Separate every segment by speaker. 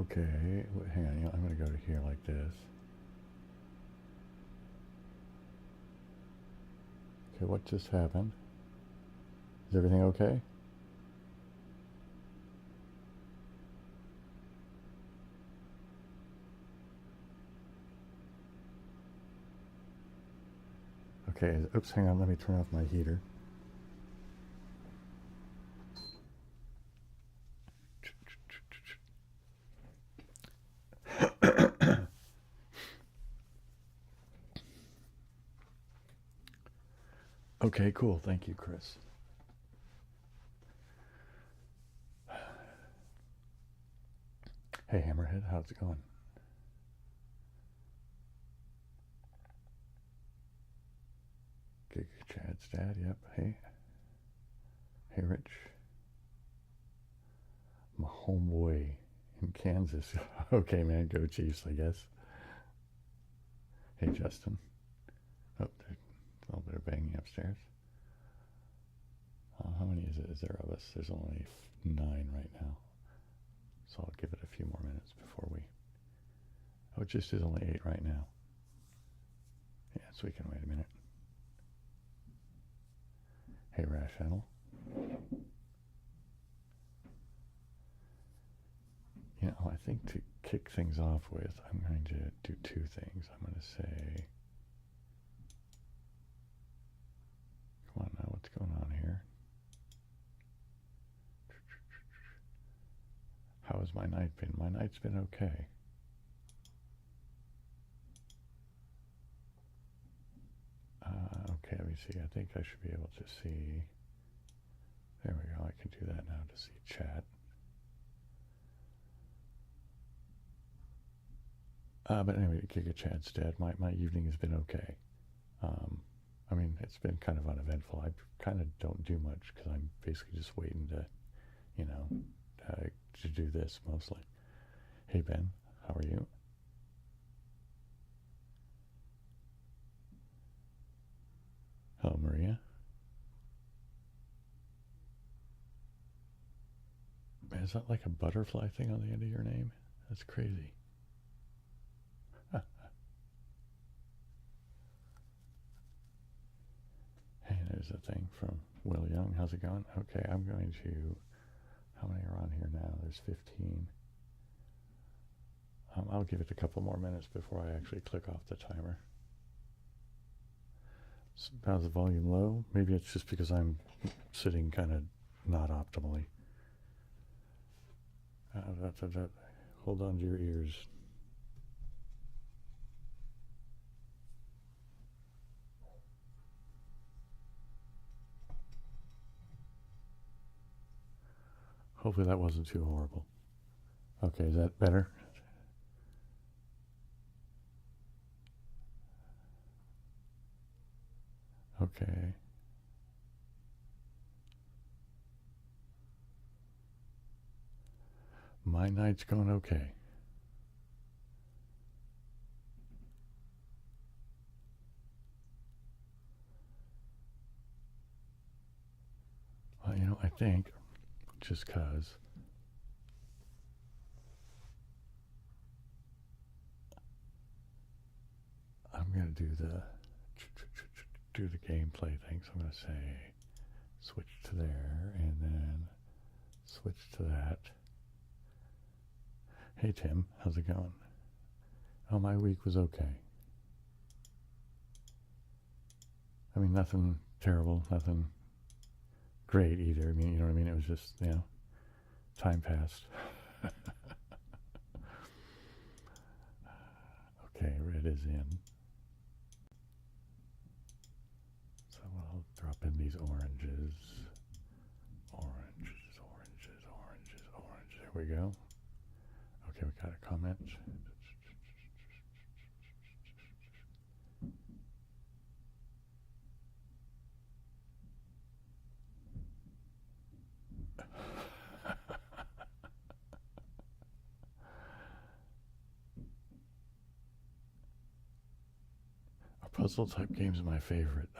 Speaker 1: Okay, hang on, I'm going to go to here like this. Okay, what just happened? Is everything okay? Okay, oops, hang on, let me turn off my heater. Okay, cool, thank you, Chris. Hey, Hammerhead, how's it going? Gig Chad's dad, yep, hey. Hey, Rich. My homeboy in Kansas. Okay, man, go Chiefs, I guess. Hey, Justin. Oh, there's a little bit of banging upstairs. How many is there of us? There's only 9 right now. So I'll give it a few more minutes before we... Oh, it just is only 8 right now. Yeah, so we can wait a minute. Hey, Rational. You know, I think to kick things off with, I'm going to do 2 things. I'm going to say... Come on now, what's going on here? How has my night been? My night's been okay. Okay, let me see. I think I should be able to see. There we go. I can do that now to see chat. But anyway, Giga Chad's dead. My evening has been okay. I mean, it's been kind of uneventful. I kind of don't do much because I'm basically just waiting to, you know, to do this mostly. Hey, Ben, how are you? Hello, Maria. Man, is that like a butterfly thing on the end of your name? That's crazy. Hey, there's a thing from Will Young. How's it going? Okay, I'm going to... How many are on here now? There's 15. I'll give it a couple more minutes before I actually click off the timer. How's the volume low? Maybe it's just because I'm sitting kind of not optimally. Hold on to your ears. Hopefully that wasn't too horrible. Okay, is that better? Okay. My night's going okay. Well, you know, I think just because I'm going to do the gameplay thing. So I'm going to say switch to there and then switch to that. Hey, Tim, how's it going? Oh, my week was okay. I mean, nothing terrible, nothing great either. I mean, you know what I mean? It was just, you know, time passed. Okay, red is in. So I'll drop in these oranges. Oranges, oranges, oranges, orange. There we go. Okay, we got a comment. Puzzle type games are my favorite.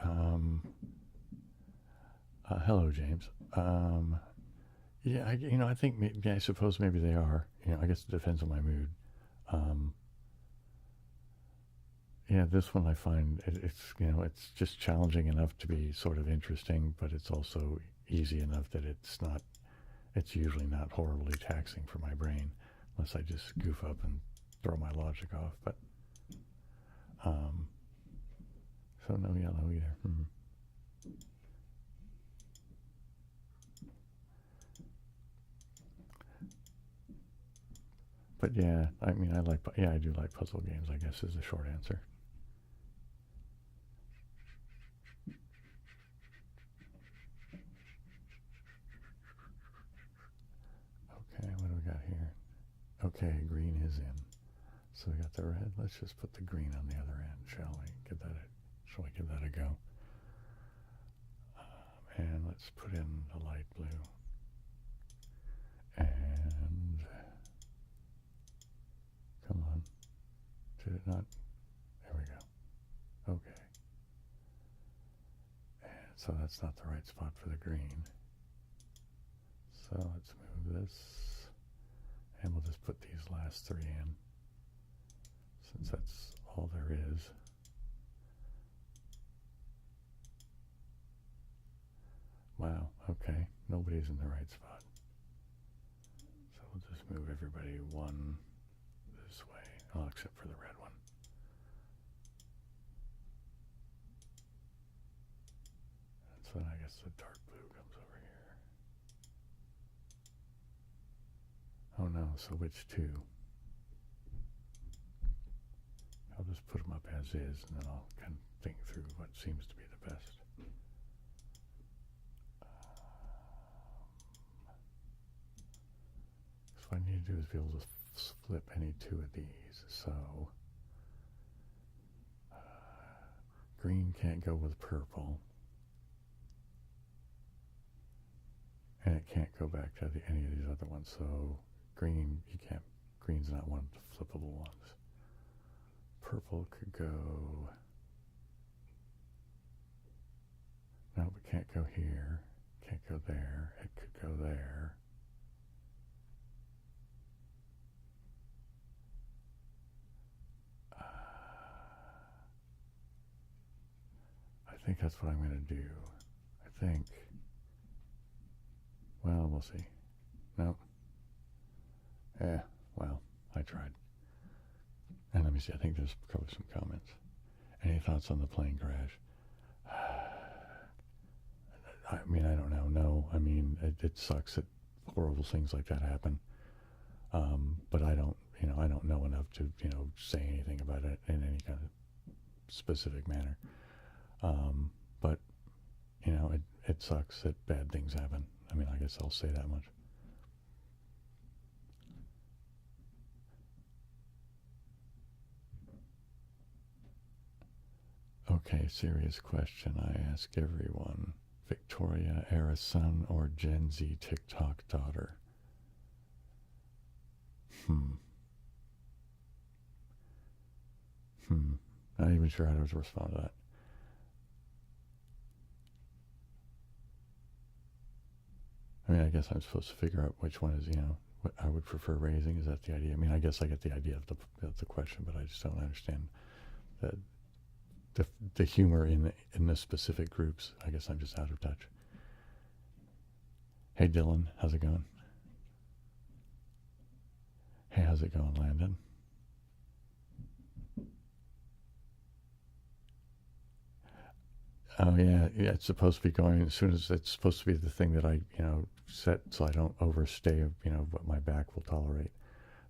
Speaker 1: Hello, James. Yeah, I think, yeah, I suppose maybe they are. I guess it depends on my mood. Um, yeah, this one I find it's just challenging enough to be sort of interesting, but it's also easy enough that it's usually not horribly taxing for my brain, unless I just goof up and throw my logic off. But um, so no yellow either. But yeah, I mean, I do like puzzle games, I guess is the short answer. Okay, what do we got here? Okay, green is in. So we got the red. Let's just put the green on the other end, shall we? Shall we give that a go? And let's put in the light blue. And come on. Did it not? There we go. Okay. And so that's not the right spot for the green. So let's move this. And we'll just put these last three in, since that's all there is. Wow, okay. Nobody's in the right spot. So we'll just move everybody one this way. Oh, except for the red one. And so then I guess the dark blue comes over here. Oh no, so which two? I'll just put them up as is, and then I'll kind of think through what seems to be the best. So what I need to do is be able to flip any two of these. So green can't go with purple, and it can't go back to any of these other ones. So green, green's not one of the flippable ones. Purple could go, no, it can't go here, can't go there, it could go there. I think that's what I'm going to do. I think, well, we'll see. Nope. Well, I tried. And let me see, I think there's probably some comments. Any thoughts on the plane crash? I mean, I don't know. No, I mean, it sucks that horrible things like that happen. But I don't know enough to, say anything about it in any kind of specific manner. But, it sucks that bad things happen. I mean, I guess I'll say that much. Okay, serious question I ask everyone. Victoria era son or Gen Z TikTok daughter? Not even sure how to respond to that. I mean, I guess I'm supposed to figure out which one is, what I would prefer raising. Is that the idea? I mean, I guess I get the idea of the question, but I just don't understand the humor in the specific groups. I guess I'm just out of touch. Hey, Dylan, how's it going? Hey, how's it going, Landon? Oh yeah, it's supposed to be going as soon as it's supposed to be the thing that I, set so I don't overstay, what my back will tolerate.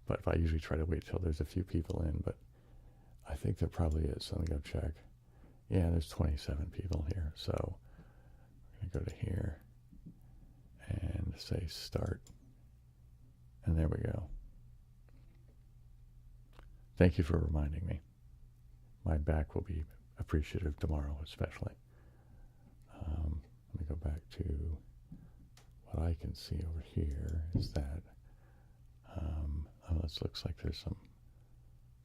Speaker 1: But if I usually try to wait till there's a few people in, but I think there probably is. So let me go check. Yeah, there's 27 people here. So I'm going to go to here and say start. And there we go. Thank you for reminding me. My back will be appreciative tomorrow, especially. Let me go back to what I can see over here is that this looks like there's some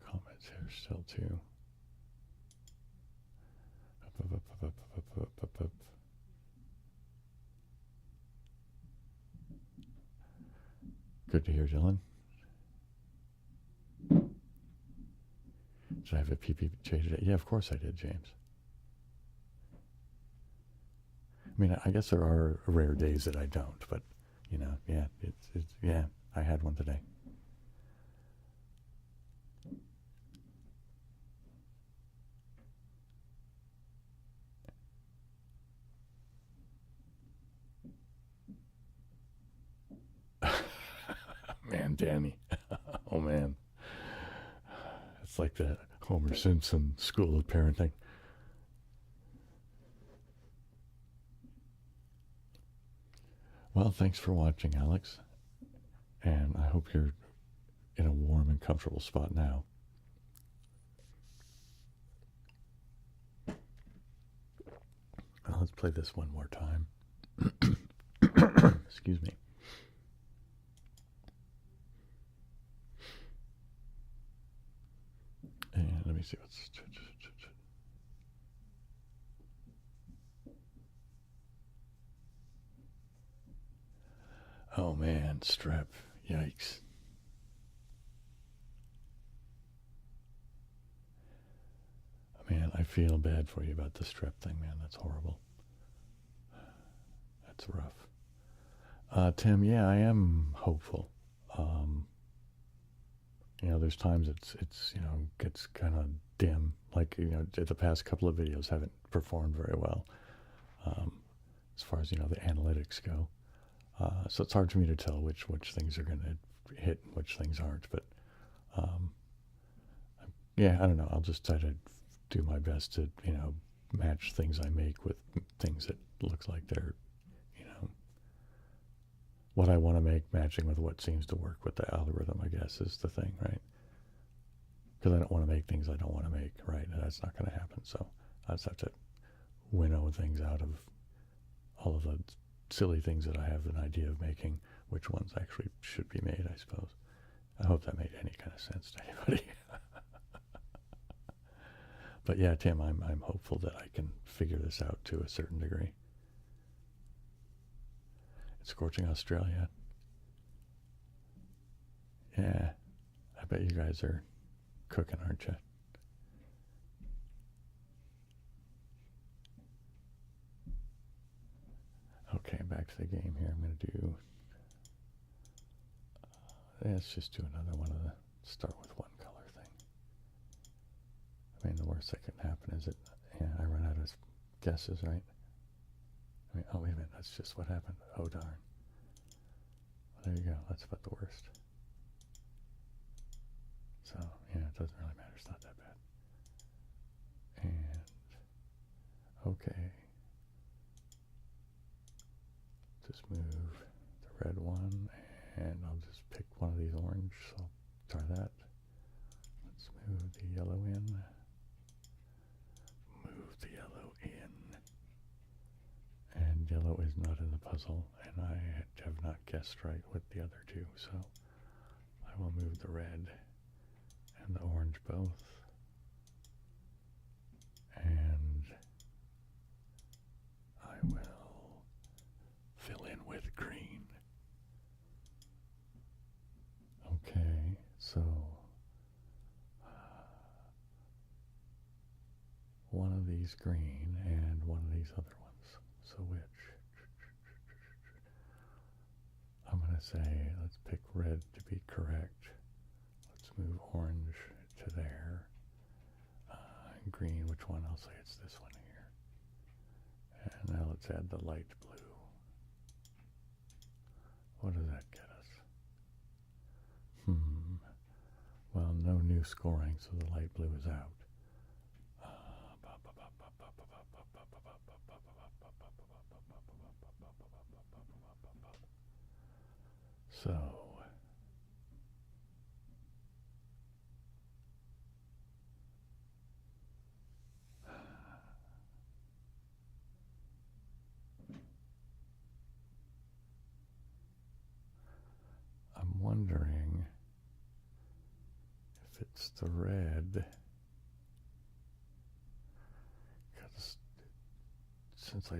Speaker 1: comments here still too. Up. good to hear, Dylan. Did I have a PPJ today? Yeah, of course I did, James. I mean, I guess there are rare days that I don't, but, you know, yeah, yeah, I had one today. Man, Danny. Oh, man. It's like the Homer Simpson school of parenting. Well, thanks for watching, Alex. And I hope you're in a warm and comfortable spot now. Let's play this one more time. Excuse me. And let me see what's... Oh man, strep. Yikes. Man, I feel bad for you about the strep thing, man. That's horrible. That's rough. Tim, yeah, I am hopeful. You know, there's times it's you know, gets kind of dim. Like, you know, the past couple of videos haven't performed very well as far as, you know, the analytics go. So it's hard for me to tell which things are going to hit and which things aren't. But yeah, I don't know. I'll just try to do my best to, you know, match things I make with things that looks like they're, you know, what I want to make matching with what seems to work with the algorithm, I guess, is the thing, right? Because I don't want to make things I don't want to make, right? And that's not going to happen. So I just have to winnow things out of all of the silly things that I have an idea of making, which ones actually should be made, I suppose. I hope that made any kind of sense to anybody. But yeah, Tim, I'm hopeful that I can figure this out to a certain degree. It's scorching Australia. Yeah, I bet you guys are cooking, aren't you? Okay, back to the game here. I'm going to do... let's just do another one of the... Start with one color thing. I mean, the worst that can happen is that, yeah, I run out of guesses, right? I mean, oh, wait a minute. That's just what happened. Oh, darn. Well, there you go. That's about the worst. So, yeah, it doesn't really matter. It's not that bad. And, okay. Just move the red one, and I'll just pick one of these orange, so I'll try that. Let's move the yellow in. Move the yellow in. And yellow is not in the puzzle, and I have not guessed right with the other two, so I will move the red and the orange both. And I will fill in with green. Okay, so one of these green and one of these other ones. So which? I'm going to say, let's pick red to be correct. Let's move orange to there. Green, which one? I'll say it's this one here. And now let's add the light blue. What does that get us? Well, no new scoring, so the light blue is out. So, I'm wondering if it's the red, because since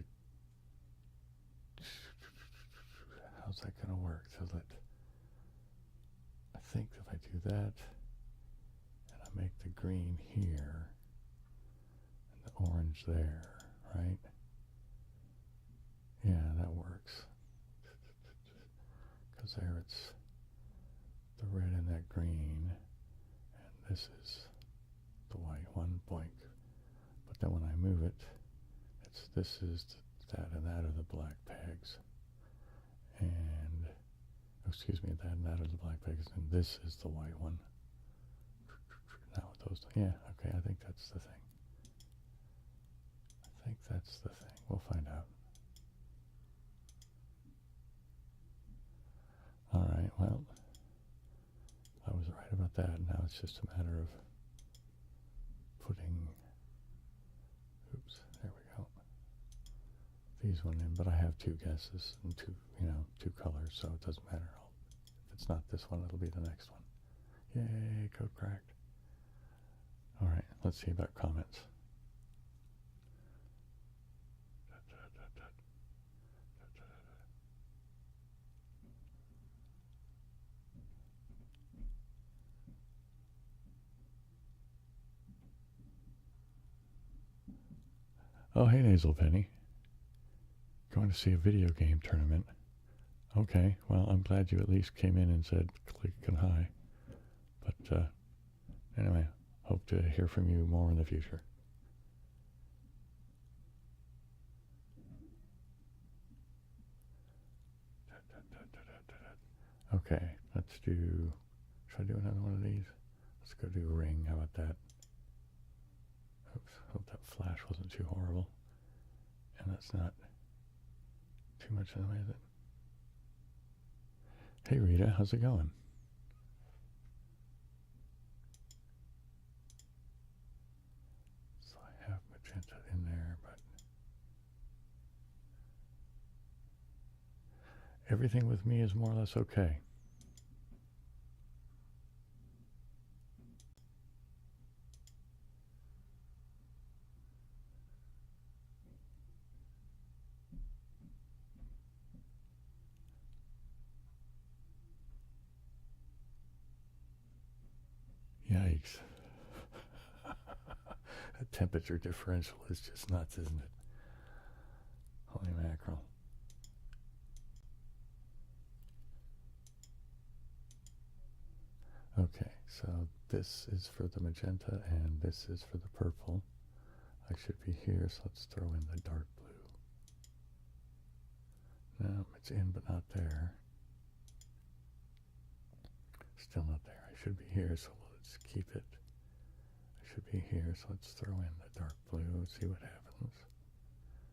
Speaker 1: how's that going to work so that think if I do that, and I make the green here, and the orange there, right? Yeah, that works. Because there it's the red and that green, and this is the white one, boink. But then when I move it, it's this is that and that are the black pegs. And, excuse me, that and that are the black pegs, and this is the white one. Now with those, yeah, okay, I think that's the thing. I think that's the thing. We'll find out. All right, well, I was right about that. Now it's just a matter of putting, oops, there we go, these one in, but I have two guesses and two, two colors, so it doesn't matter. If it's not this one, it'll be the next one. Yay, code cracked. All right, let's see about comments. Oh, hey, Nasal Penny. Going to see a video game tournament. Okay, well, I'm glad you at least came in and said click and hi. But anyway, hope to hear from you more in the future. Okay, let's do, should I do another one of these? Let's go do a ring, how about that? Oops, hope that flash wasn't too horrible. And that's not too much in the way of it. Hey Rita, how's it going? So I have magenta in there, but everything with me is more or less okay. Yikes. The temperature differential is just nuts, isn't it? Holy mackerel. Okay, so this is for the magenta and this is for the purple. I should be here, so let's throw in the dark blue. No, it's in but not there. Still not there. I should be here, so let's keep it. I should be here, so let's throw in the dark blue, see what happens.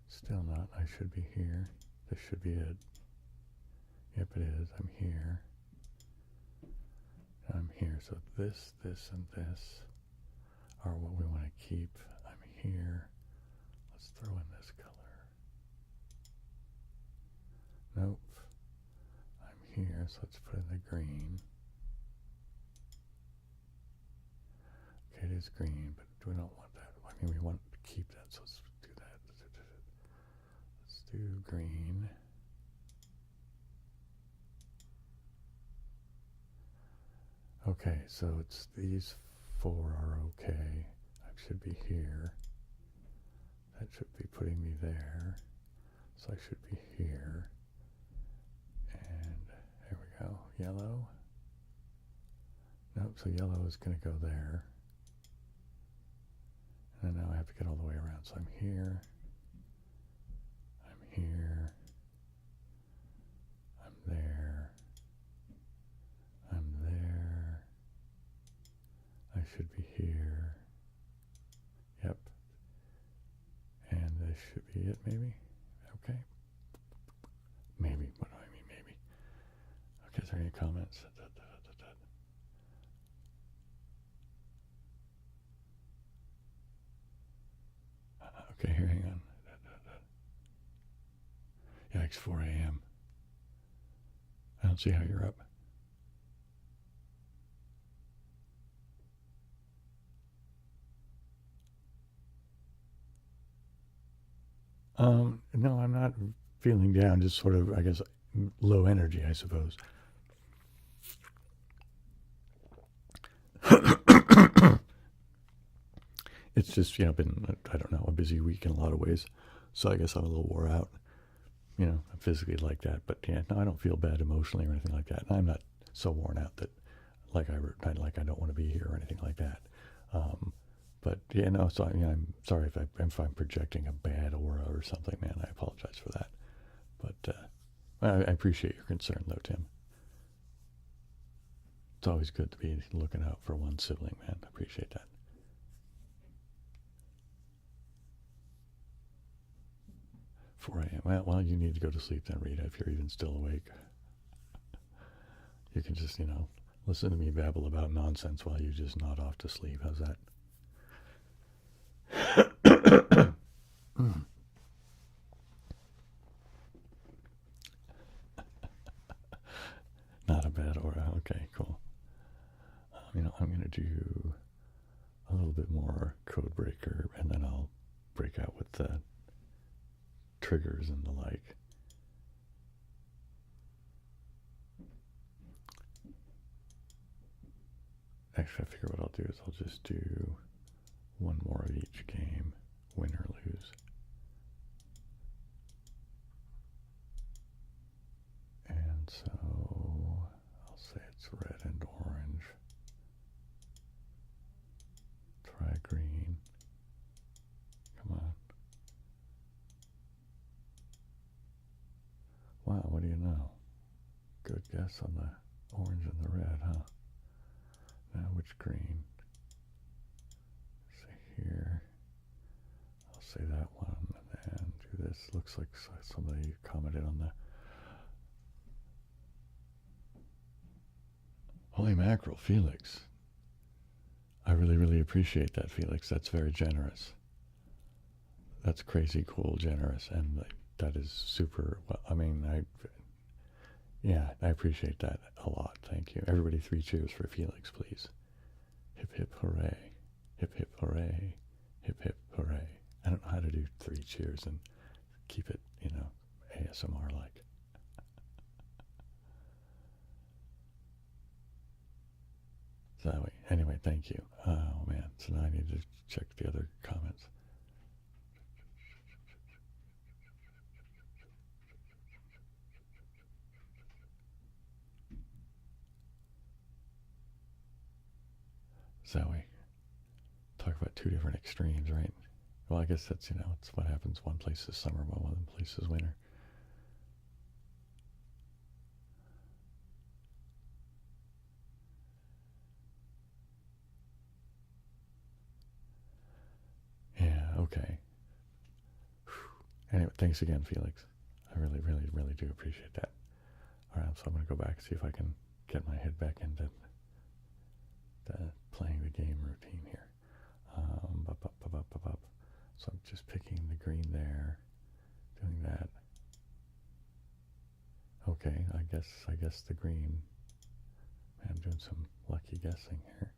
Speaker 1: Still not. I should be here. This should be it. Yep, it is. I'm here. I'm here. So this, and this are what we want to keep. I'm here. Let's throw in this color. Nope. I'm here, so let's put in the green. Okay, it is green, but we don't want that. I mean, we want to keep that, so let's do that. Let's do green. Okay, so it's these four are okay. I should be here. That should be putting me there. So I should be here. And there we go. Yellow. Nope, so yellow is going to go there. And now I have to get all the way around. So I'm here. I'm here. I'm there. I'm there. I should be here. Yep. And this should be it, maybe? Okay. Maybe. What do I mean, maybe? Okay, is there any comments? Okay, here, hang on. Yikes, 4 a.m. I don't see how you're up. No, I'm not feeling down, just sort of, I guess, low energy, I suppose. It's just, been, I don't know, a busy week in a lot of ways. So I guess I'm a little wore out, physically like that. But yeah, no, I don't feel bad emotionally or anything like that. And I'm not so worn out that like I don't want to be here or anything like that. But yeah, no, so I'm sorry if I'm projecting a bad aura or something, man. I apologize for that. But I appreciate your concern, though, Tim. It's always good to be looking out for one sibling, man. I appreciate that. 4 a.m. Well, you need to go to sleep then, Rita, if you're even still awake. You can just, listen to me babble about nonsense while you just nod off to sleep. How's that? Not a bad aura. Okay, cool. I'm going to do a little bit more code breaker, and then I'll break out with the triggers and the like. Actually, I figure what I'll do is I'll just do one more of each game, win or lose. And so I'll say it's red and orange. Try green. Come on. Wow, what do you know? Good guess on the orange and the red, huh? Now which green? Say here. I'll say that one and do this. Looks like somebody commented on the holy mackerel, Felix. I really, really appreciate that, Felix. That's very generous. That's crazy cool, generous, and that is super. Well, I appreciate that a lot. Thank you. Everybody, 3 cheers for Felix, please. Hip hip hooray! Hip hip hooray! Hip hip hooray! I don't know how to do 3 cheers and keep it, ASMR like. So anyway, thank you. Oh man, so now I need to check the other comments. Zoe, talk about 2 different extremes, right? Well, I guess that's, it's what happens. One place is summer, while one place is winter. Yeah, okay. Anyway, thanks again, Felix. I really, really, really do appreciate that. All right, so I'm going to go back and see if I can get my head back into playing the game routine here. So I'm just picking the green there, doing that. Okay, I guess the green. I'm doing some lucky guessing here.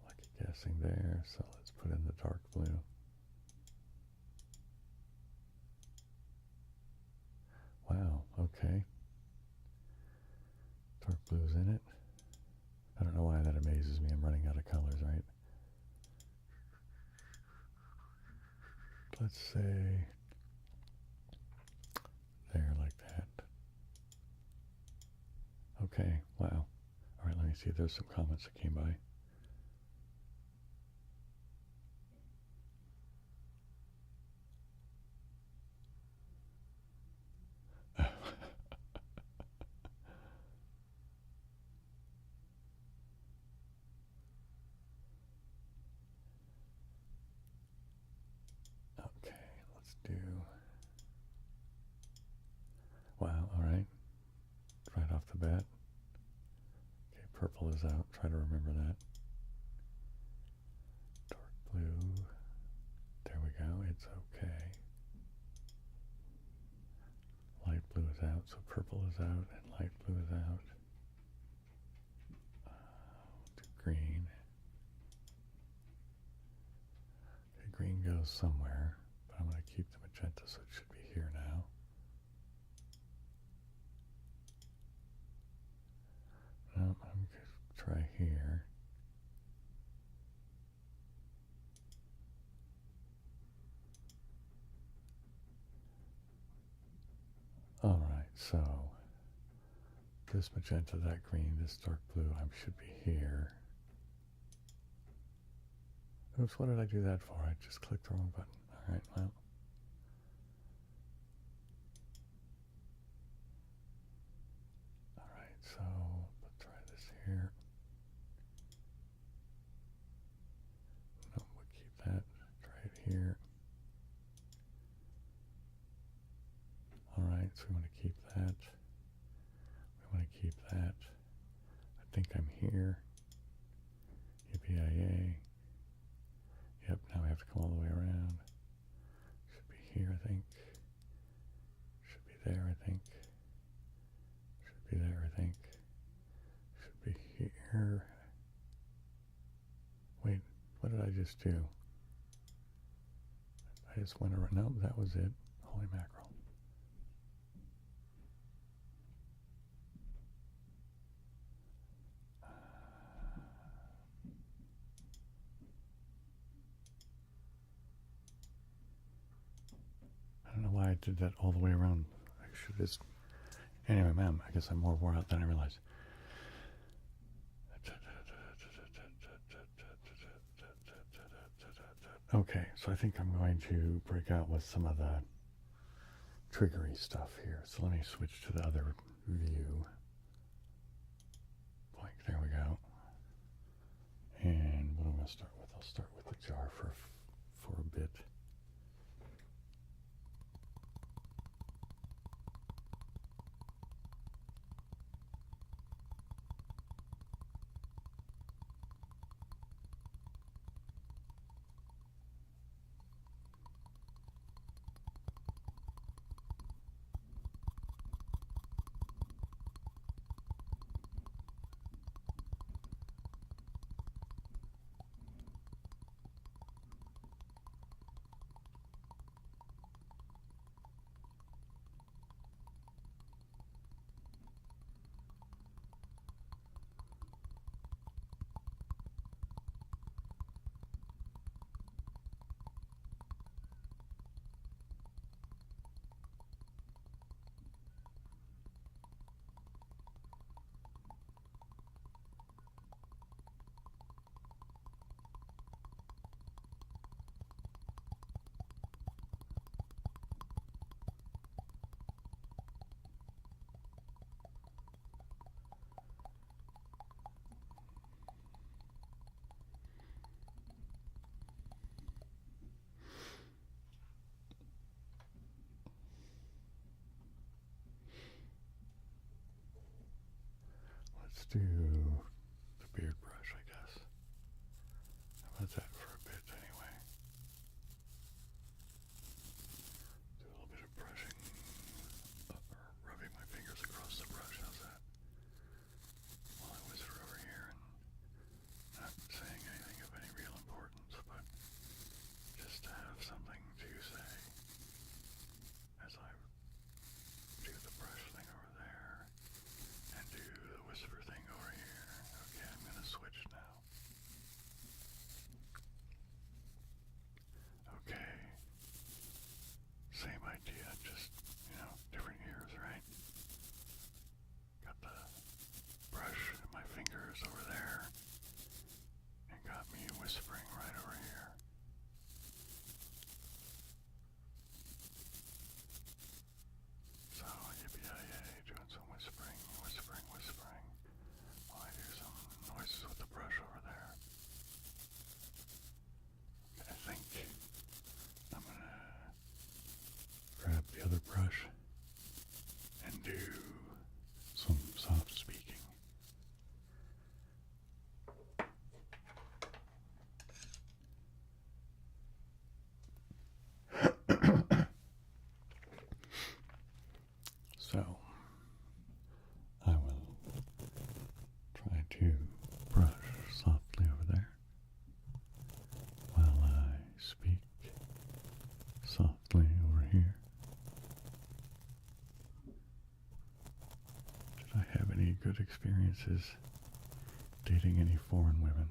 Speaker 1: Lucky guessing there, so let's put in the dark blue. Wow, okay. Dark blue's in it. I don't know why that amazes me. I'm running out of colors, right? Let's say there, like that. Okay, wow. All right, let me see if there's some comments that came by. Okay, let's do. Wow, all right. Right off the bat. Okay, purple is out. Try to remember that. Dark blue. There we go. It's okay. Light blue is out, so purple is out, and light blue is out. Green. Okay, green goes somewhere, but I'm going to keep the magenta, so it should be here now. No, I'm going to try here. so this magenta, that green, this dark blue, I should be here. Oops, what did I do that for? I just clicked the wrong button. All right, well. All right, so let's try this here. No, we'll keep that. Try it here. All right, so we want to keep that. We want to keep that. I think I'm here. Yippee-yay. Yep, now we have to come all the way around. Should be here, I think. Should be there, I think. Should be there, I think. Should be here. Wait, what did I just do? I just went around. Nope, that was it. Holy mackerel. I don't know why I did that all the way around. I should just... Anyway, ma'am, I guess I'm more wore out than I realized. Okay, so I think I'm going to break out with some of the triggery stuff here. So let me switch to the other view. Blank, there we go. And what am I going to start with? I'll start with the jar for a bit. Let's do the beard brush, I guess. How about that for a bit, anyway? Do a little bit of brushing, or rubbing my fingers across the brush. How's that? While I whisper over here and not saying anything of any real importance, but just to have something to say as I do the brush thing over there and do the whisper thing over here. Okay, I'm going to switch now. Okay. Same idea, just, different ears, right? Got the brush and my fingers over there and got me whispering right over here. So, yippee-yay, doing some whispering, whispering, whispering, while I do some noises with the brush over there. I think I'm going to grab the other brush and do some soft speaking. So, I will try to brush softly over there while I speak softly over here. Did I have any good experiences dating any foreign women?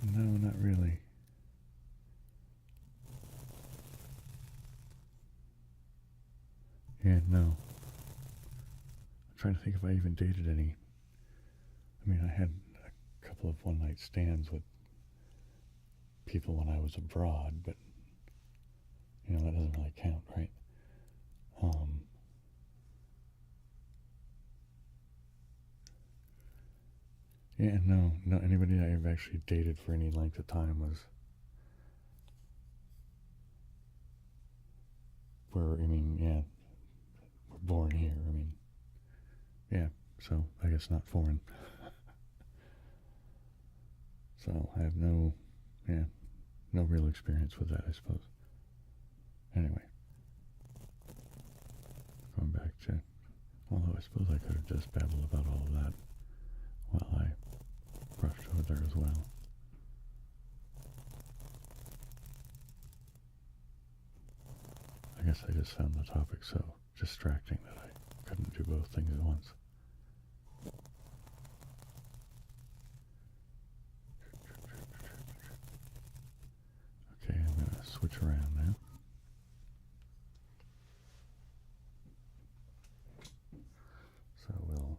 Speaker 1: No, not really. Yeah, no. I'm trying to think if I even dated any. I mean, I had a couple of one-night stands with people when I was abroad, but, you know, that doesn't really count, right? Yeah, no, anybody that I've actually dated for any length of time was we're born here. I mean, yeah, so I guess not foreign. So I have no real experience with that, I suppose. Anyway, going back to, although I suppose I could have just babbled about all of that while I brushed over there as well. I guess I just found the topic so distracting that I couldn't do both things at once. Okay, I'm going to switch around now. So we'll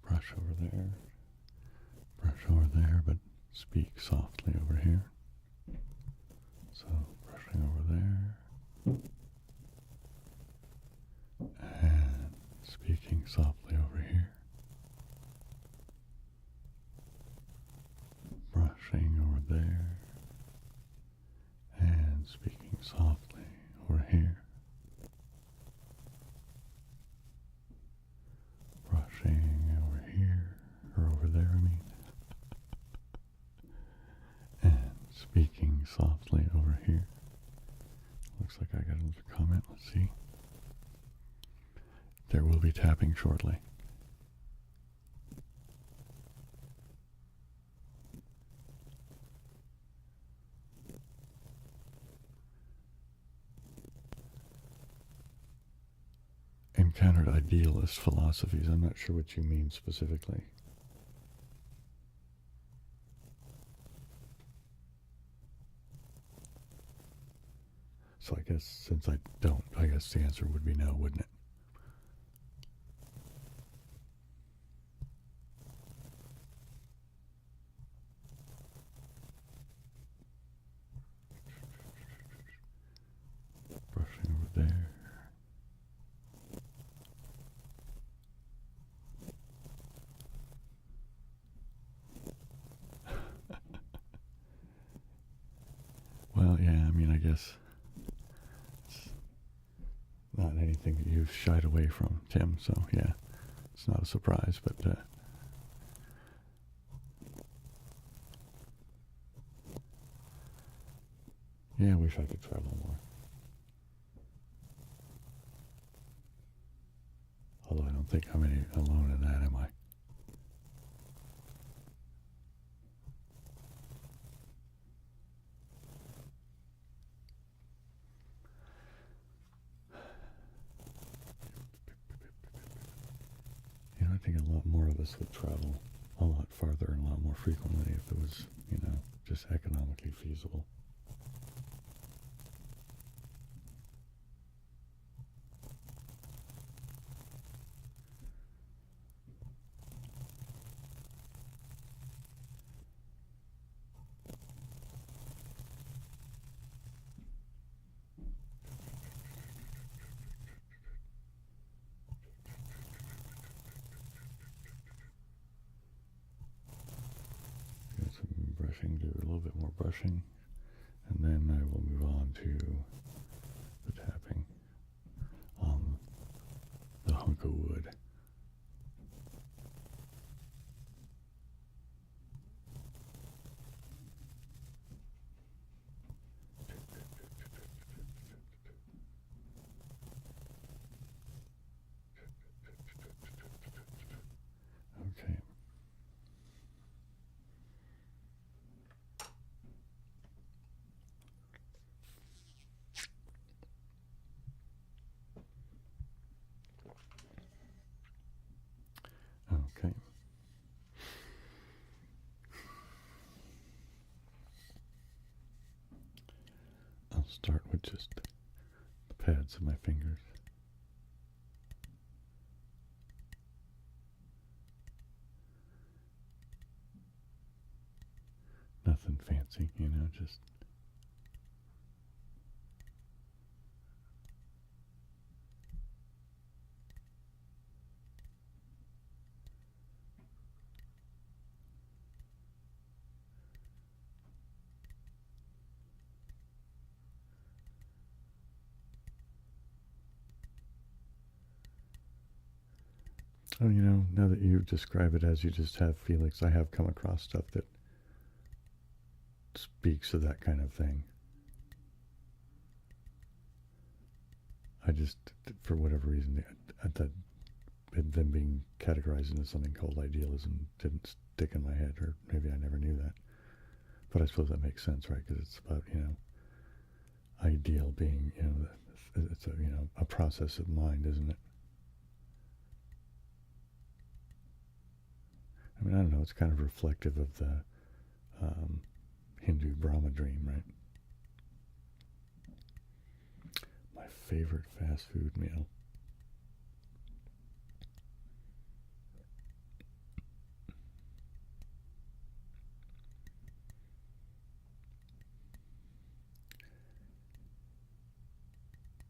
Speaker 1: brush over there, but speak softly over here. So brushing over there and speaking softly over here. Brushing over there and speaking softly over here. Brushing over here, or over there, I mean. And speaking softly over here. Looks like I got another comment. Let's see. There will be tapping shortly. Encountered idealist philosophies. I'm not sure what you mean specifically. So I guess since I don't, I guess the answer would be no, wouldn't it? Brushing over there. Well, yeah, I mean, I guess it's not anything that you've shied away from, Tim, so yeah, it's not a surprise, but yeah, I wish I could travel more. Although I don't think I'm alone in that, am I? You know, I think a lot more of us would travel a lot farther and a lot more frequently if it was, you know, just economically feasible. Do a little bit more brushing, and then I will move on to the tapping on the hunk of wood. Okay. Okay. I'll start with just the pads of my fingers. Nothing fancy, you know, just oh, you know, now that you describe it as you just have feelings, I have come across stuff that speaks of that kind of thing. I just, for whatever reason, that them being categorized into something called idealism didn't stick in my head, or maybe I never knew that. But I suppose that makes sense, right? Because it's about, you know, ideal being, you know, it's a, you know, a process of mind, isn't it? I mean, I don't know, it's kind of reflective of the Hindu Brahma dream, right? My favorite fast food meal.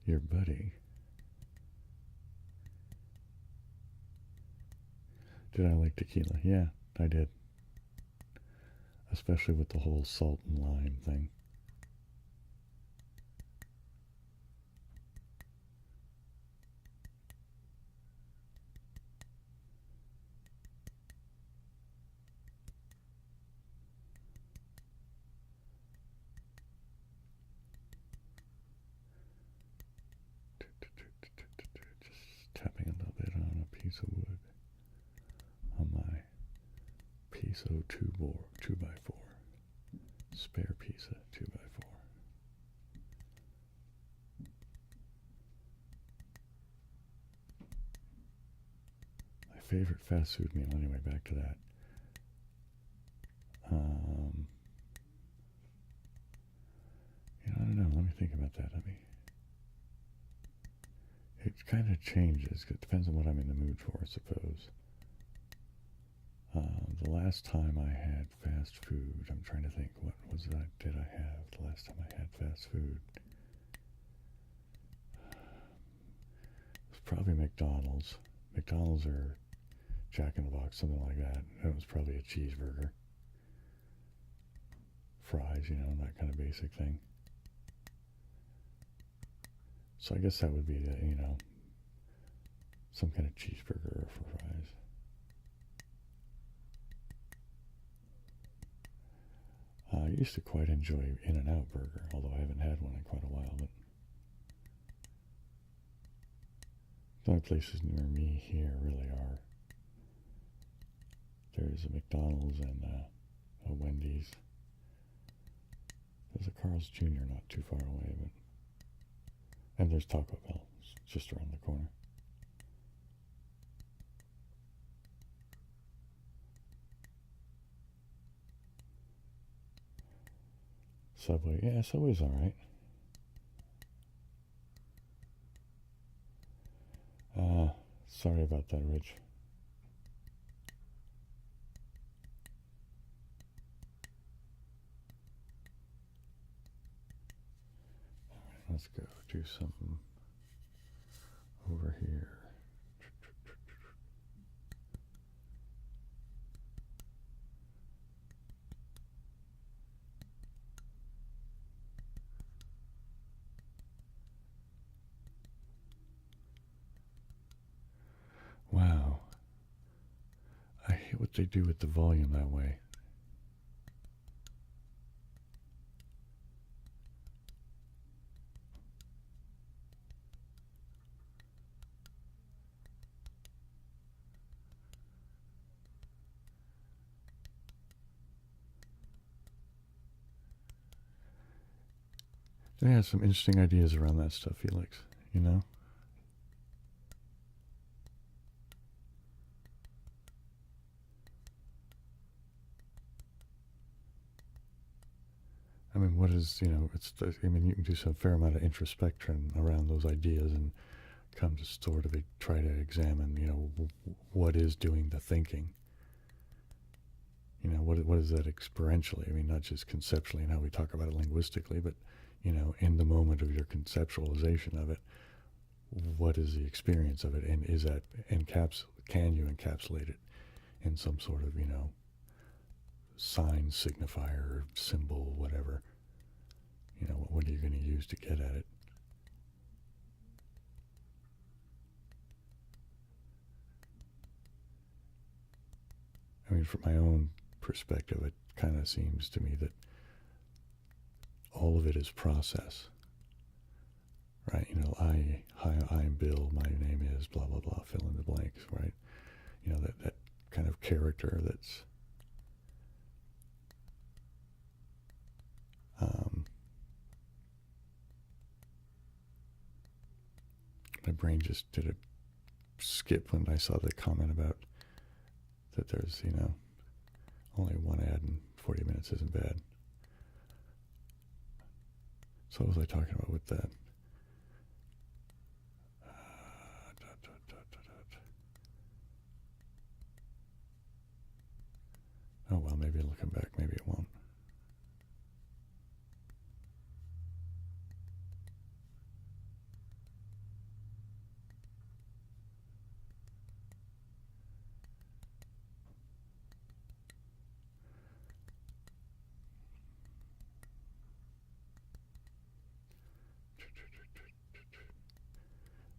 Speaker 1: Your buddy. Did I like tequila? Yeah, I did. Especially with the whole salt and lime thing. Just tapping a little bit on a piece of wood on my piece of 2x4. Spare piece of 2x4. My favorite fast food meal, anyway, back to that. You know, I don't know, let me think about that. It kind of changes. It depends on what I'm in the mood for, I suppose. The last time I had fast food, I'm trying to think, what was that did I have the last time I had fast food? It was probably McDonald's. McDonald's or Jack in the Box, something like that. It was probably a cheeseburger. Fries, you know, that kind of basic thing. So I guess that would be, you know, some kind of cheeseburger or fries. I used to quite enjoy In-N-Out Burger, although I haven't had one in quite a while. But the only places near me here really are, there's a McDonald's and a Wendy's. There's a Carl's Jr. not too far away, but and there's Taco Bell. It's just around the corner. Subway, yeah, Subway's all right. Sorry about that, Rich. All right, let's go do something over here. Wow. I hate what they do with the volume that way. They have some interesting ideas around that stuff, Felix, you know? I mean, what is, I mean, you can do some fair amount of introspection around those ideas and come to sort of try to examine, what is doing the thinking. What is that experientially? I mean, not just conceptually and how we talk about it linguistically, but, in the moment of your conceptualization of it, what is the experience of it? And is that can you encapsulate it in some sort of, sign, signifier, symbol, whatever? What are you going to use to get at it? I mean, from my own perspective, it kind of seems to me that all of it is process, right? Hi, I'm Bill, my name is blah, blah, blah, fill in the blanks, right? That kind of character that's my brain just did a skip when I saw the comment about that there's, only one ad in 40 minutes isn't bad. So what was I talking about with that? Oh, well, maybe it'll come back. Maybe it won't.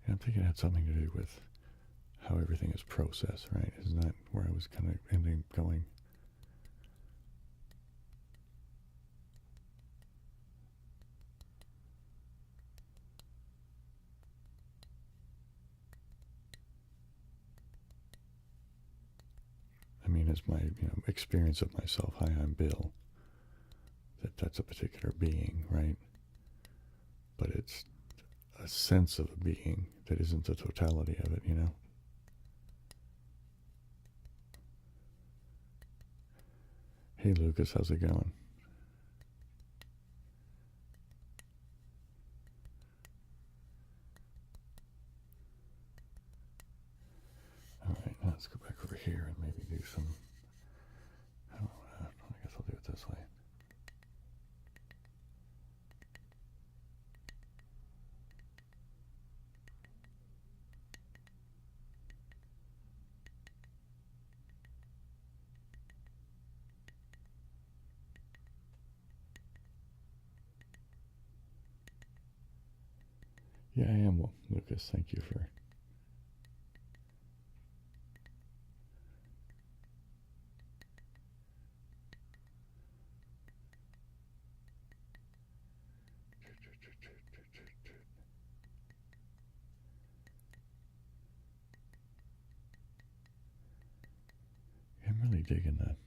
Speaker 1: I'm thinking it had something to do with how everything is processed, right? Isn't that where I was kind of going? I mean, as my experience of myself, hi, I'm Bill, that's a particular being, right? But it's a sense of a being that isn't the totality of it, Hey, Lucas, how's it going? All right, now let's go back over here and maybe do some, I guess I'll do it this way. Yeah, I am, Lucas. Thank you for... I'm really digging that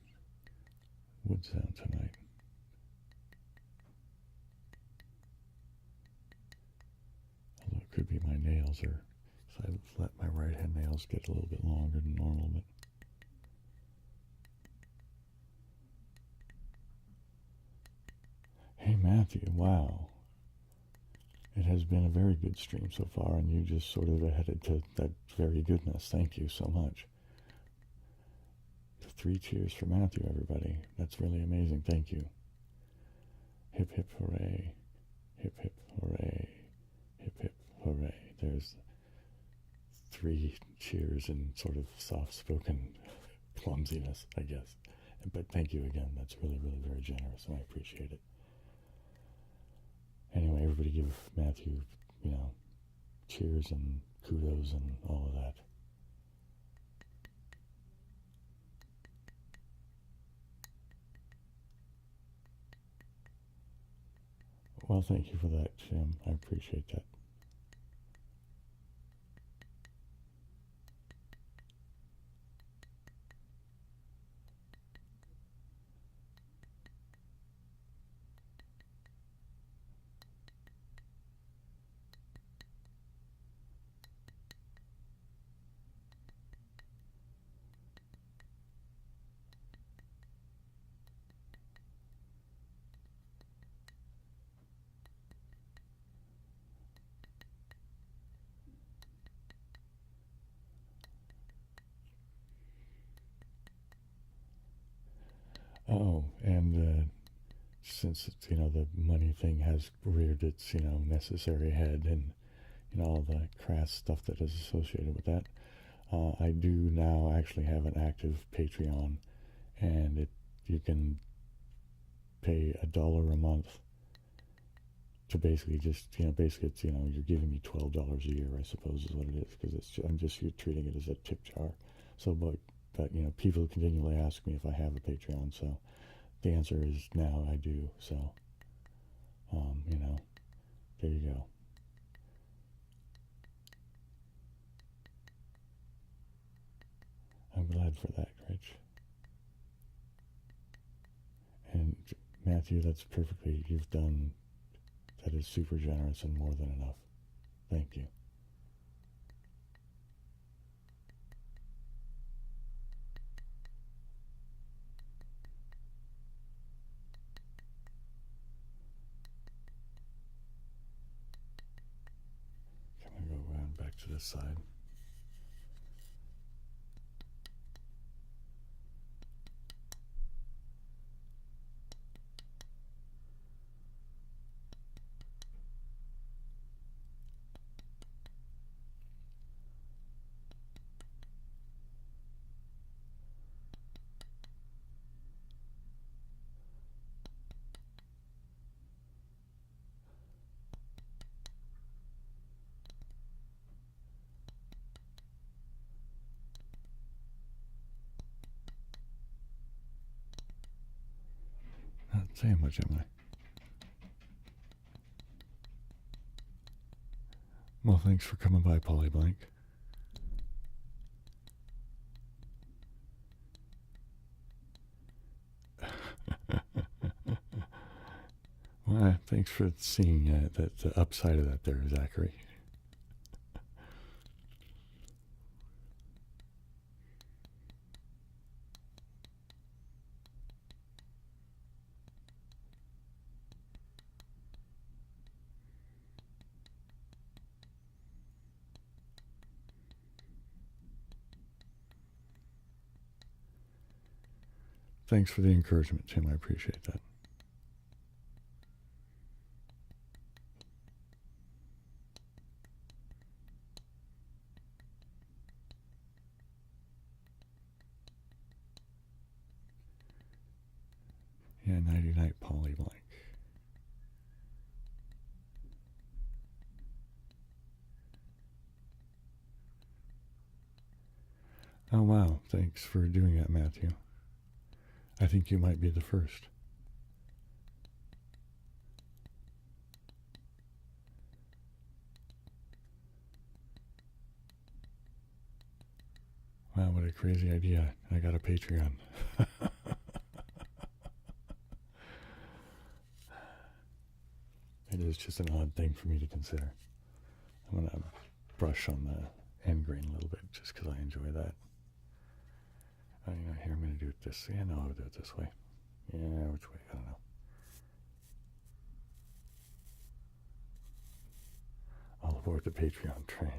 Speaker 1: wood sound tonight. Although it could be my nails, or so I let my right hand nails get a little bit longer than normal, but hey, Matthew, wow. It has been a very good stream so far, and you just sort of headed to that very goodness. Thank you so much. 3 cheers for Matthew, everybody. That's really amazing. Thank you. Hip, hip, hooray. Hip, hip, hooray. Hip, hip, hooray. There's 3 cheers in sort of soft-spoken clumsiness, I guess. But thank you again. That's really, really very generous, and I appreciate it. Anyway, everybody give Matthew, cheers and kudos and all of that. Well, thank you for that, Jim. I appreciate that. Oh, and since it's, the money thing has reared its, necessary head, and all the crass stuff that is associated with that, I do now actually have an active Patreon, and you can pay $1 a month to basically just, basically it's, you're giving me $12 a year, I suppose is what it is, because I'm just you're treating it as a tip jar. So, but people continually ask me if I have a Patreon, so the answer is now I do. So, there you go. I'm glad for that, Rich. And Matthew, that's perfectly, you've done, that is super generous and more than enough. Thank you. I'm going to go around back to this side. Not saying much, am I? Well, thanks for coming by, Polyblank. Well, thanks for seeing that the upside of that there, Zachary. Thanks for the encouragement, Tim. I appreciate that. Yeah, Nighty Night Polyblank. Oh, wow. Thanks for doing that, Matthew. I think you might be the first. Wow, what a crazy idea. I got a Patreon. It is just an odd thing for me to consider. I'm going to brush on the end grain a little bit just because I enjoy that. Here I'm going to do it this. Yeah, no, I'll do it this way. Yeah, which way? I don't know. All aboard the Patreon train.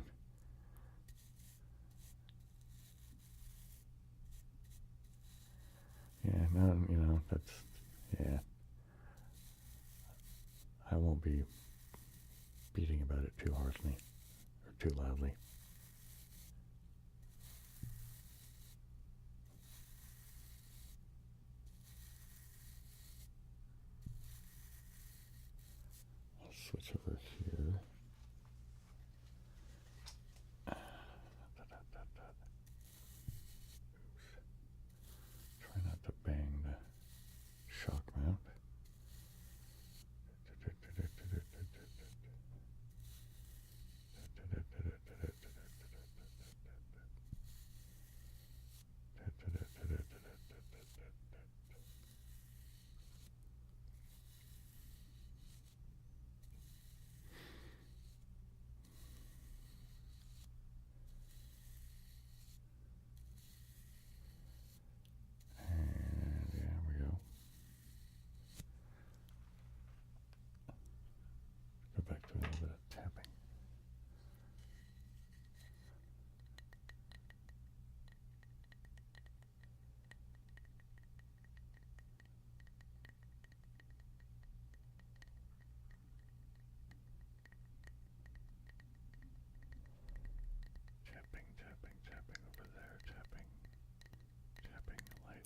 Speaker 1: Yeah, no, that's, yeah. I won't be beating about it too harshly or too loudly. I'll switch over here. Try not to bang the shock mount.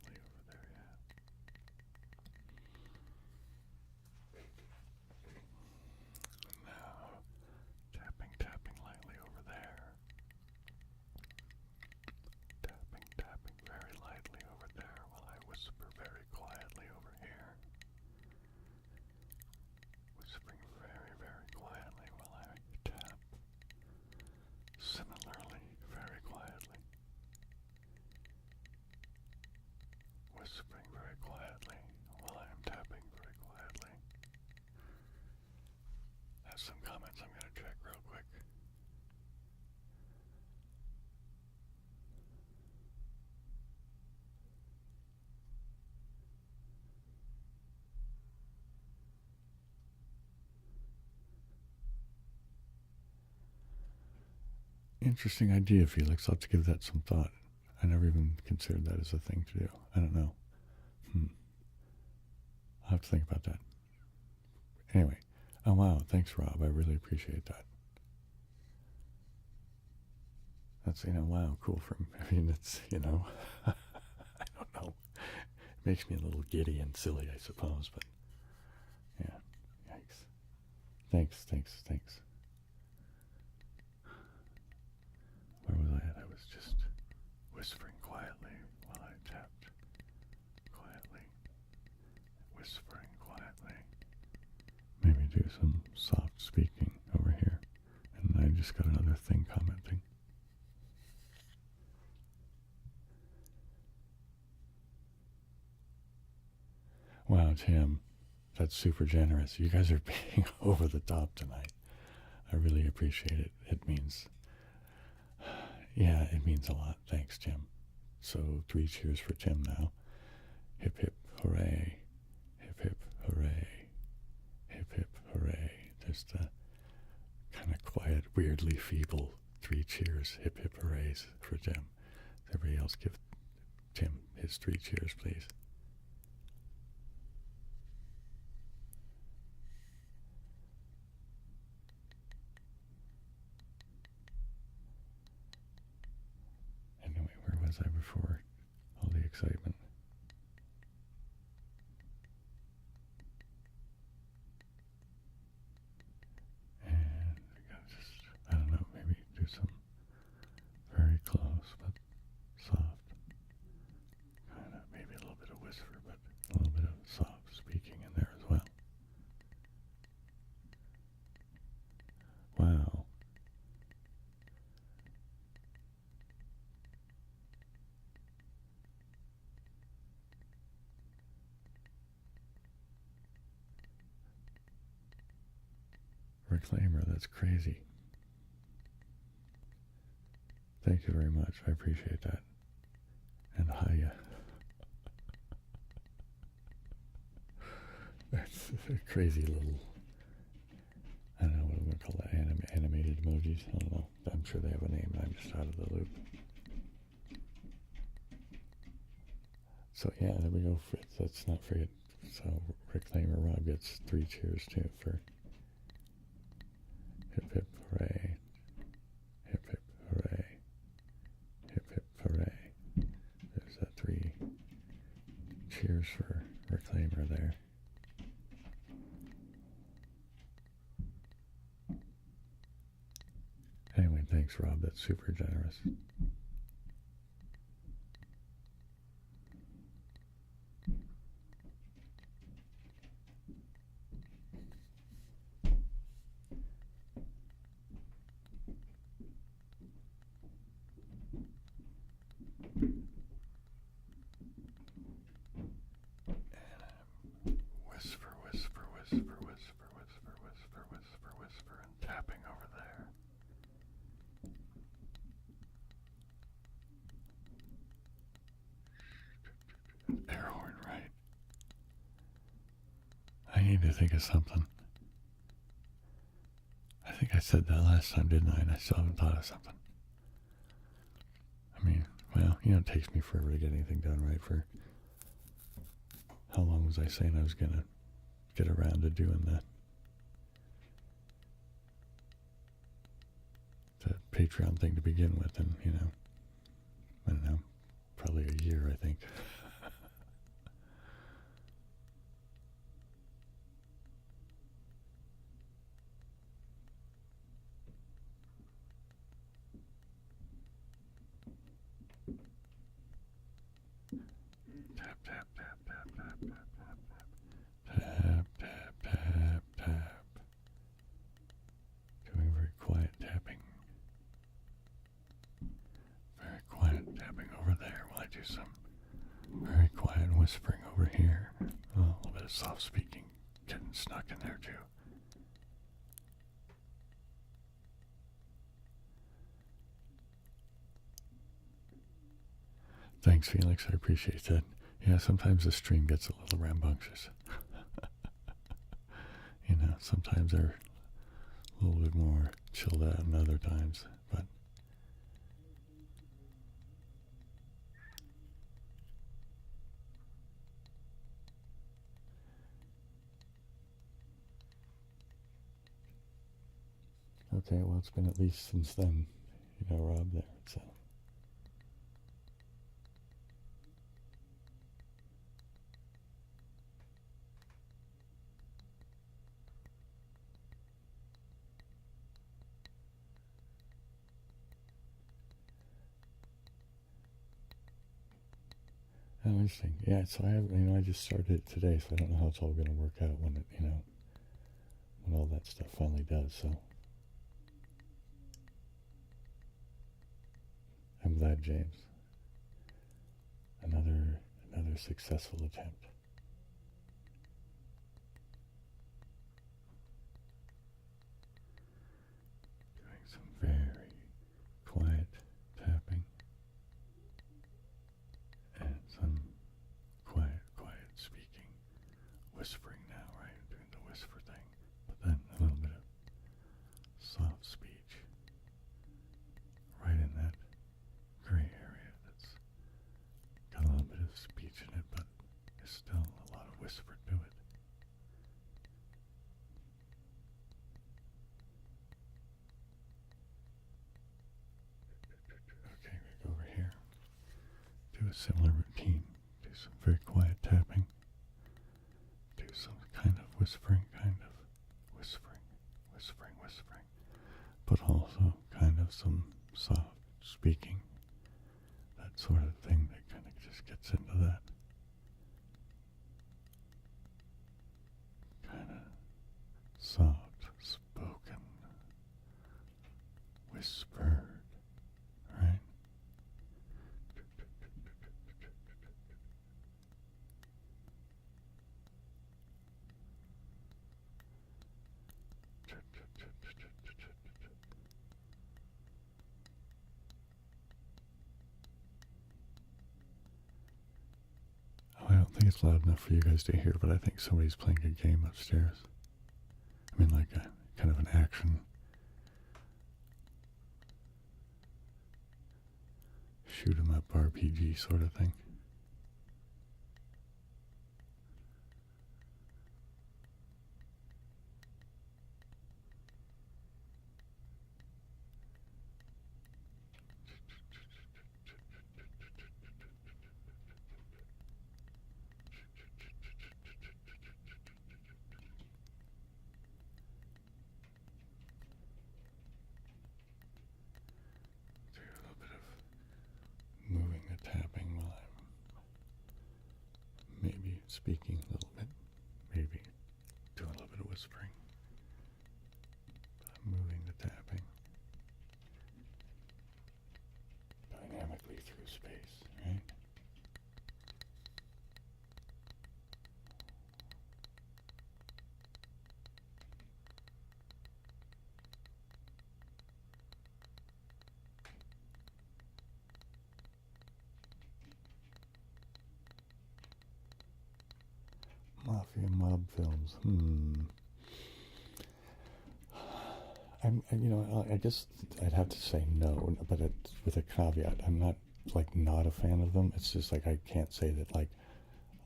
Speaker 1: lightly over there, yeah. Now, tapping lightly over there. Tapping very lightly over there while I whisper very quietly over here. Whispering very, very quietly while I tap. Similarly, very quietly. Whispering very quietly while I am tapping very quietly. Have some comments I'm going to check real quick. Interesting idea, Felix. I'll have to give that some thought. I never even considered that as a thing to do. I don't know. I'll have to think about that. Anyway. Oh, wow. Thanks, Rob. I really appreciate that. That's, wow, cool from, it's, I don't know. It makes me a little giddy and silly, I suppose, but, yeah. Yikes. Thanks. Where was I at? I was just whispering quietly while I tapped. Quietly. Whispering quietly. Maybe do some soft speaking over here. And I just got another thing commenting. Wow, Tim, that's super generous. You guys are being over the top tonight. I really appreciate it. It means a lot. Thanks, Tim. So 3 cheers for Tim now. Hip hip hooray. Hip hip hooray. Hip hip hooray. There's the kind of quiet, weirdly feeble 3 cheers. Hip hip hoorays for Tim. Everybody else give Tim his 3 cheers, please. Anyway, where was I before all the excitement? And I gotta just, I don't know, maybe do some very close but soft. Kind of, maybe a little bit of whisper, but a little bit of soft speaking in there as well. Wow. Reclaimer, that's crazy. Thank you very much. I appreciate that. And hiya. That's a crazy little, I don't know what I'm going to call that, animated emojis. I don't know. I'm sure they have a name and I'm just out of the loop. So yeah, there we go, Fritz. Let's not forget. So Reclaimer Rob gets 3 cheers too for hip hip hooray. Hip hip hooray. Hip hip hooray. There's that 3 cheers for Reclaimer there. Anyway, thanks, Rob. That's super generous. Whisper, and tapping over there. Air horn, right? I need to think of something. I think I said that last time, didn't I? And I still haven't thought of something. I mean, well, it takes me forever to get anything done, right? For how long was I saying I was going to get around to doing the Patreon thing to begin with? And, I don't know, probably a year, I think. some very quiet whispering over here. A little bit of soft speaking getting snuck in there too. Thanks, Felix. I appreciate that. Yeah, sometimes the stream gets a little rambunctious. You know, sometimes they're a little bit more chilled out than other times, but okay, well, it's been at least since then, you know, Rob, there, so. Oh, interesting. Yeah, so I just started it today, so I don't know how it's all going to work out when it, when all that stuff finally does, so. I'm glad, James. Another successful attempt. Doing some very quiet tapping and some quiet speaking. Whispering now, right? Doing the whisper thing. But then a little bit of soft speech right in that gray area that's got a little bit of speech in it, but there's still a lot of whisper to it. Okay, we go over here. Do a similar routine. Do some very quiet tapping. Do some kind of whispering, but also kind of some soft speaking. That sort of thing that kind of just gets into that kind of soft spoken, whispered, right? Oh, I don't think it's loud enough for you guys to hear, but I think somebody's playing a game upstairs. I mean, like a kind of an action shoot 'em up RPG sort of thing. Moving the tapping while I'm maybe speaking a little bit, maybe doing a little bit of whispering. I'm moving the tapping dynamically through space, right? Mafia mob films. I guess I'd have to say no, but with a caveat. I'm not not a fan of them. It's just I can't say that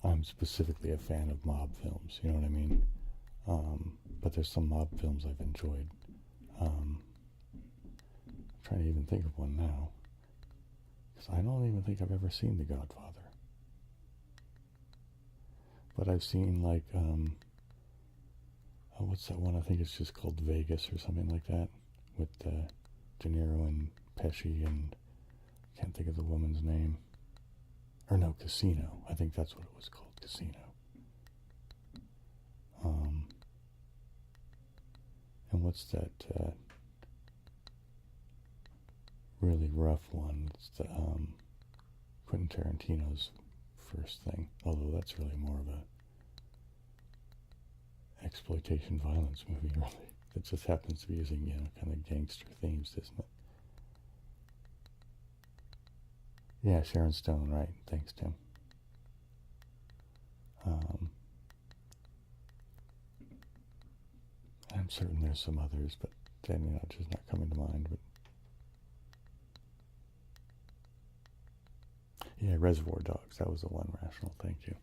Speaker 1: I'm specifically a fan of mob films. You know what I mean? But there's some mob films I've enjoyed. I'm trying to even think of one now, because I don't even think I've ever seen The Godfather. But I've seen what's that one? I think it's just called Vegas or something like that, with De Niro and Pesci, and I can't think of the woman's name. Or no, Casino. I think that's what it was called, Casino. And what's that really rough one? It's the Quentin Tarantino's first thing, although that's really more of a exploitation violence movie, really. It just happens to be using, kind of gangster themes, isn't it? Yeah, Sharon Stone, right. Thanks, Tim. I'm certain there's some others, but then, just not coming to mind. But yeah, Reservoir Dogs. That was the one. Rational. Thank you.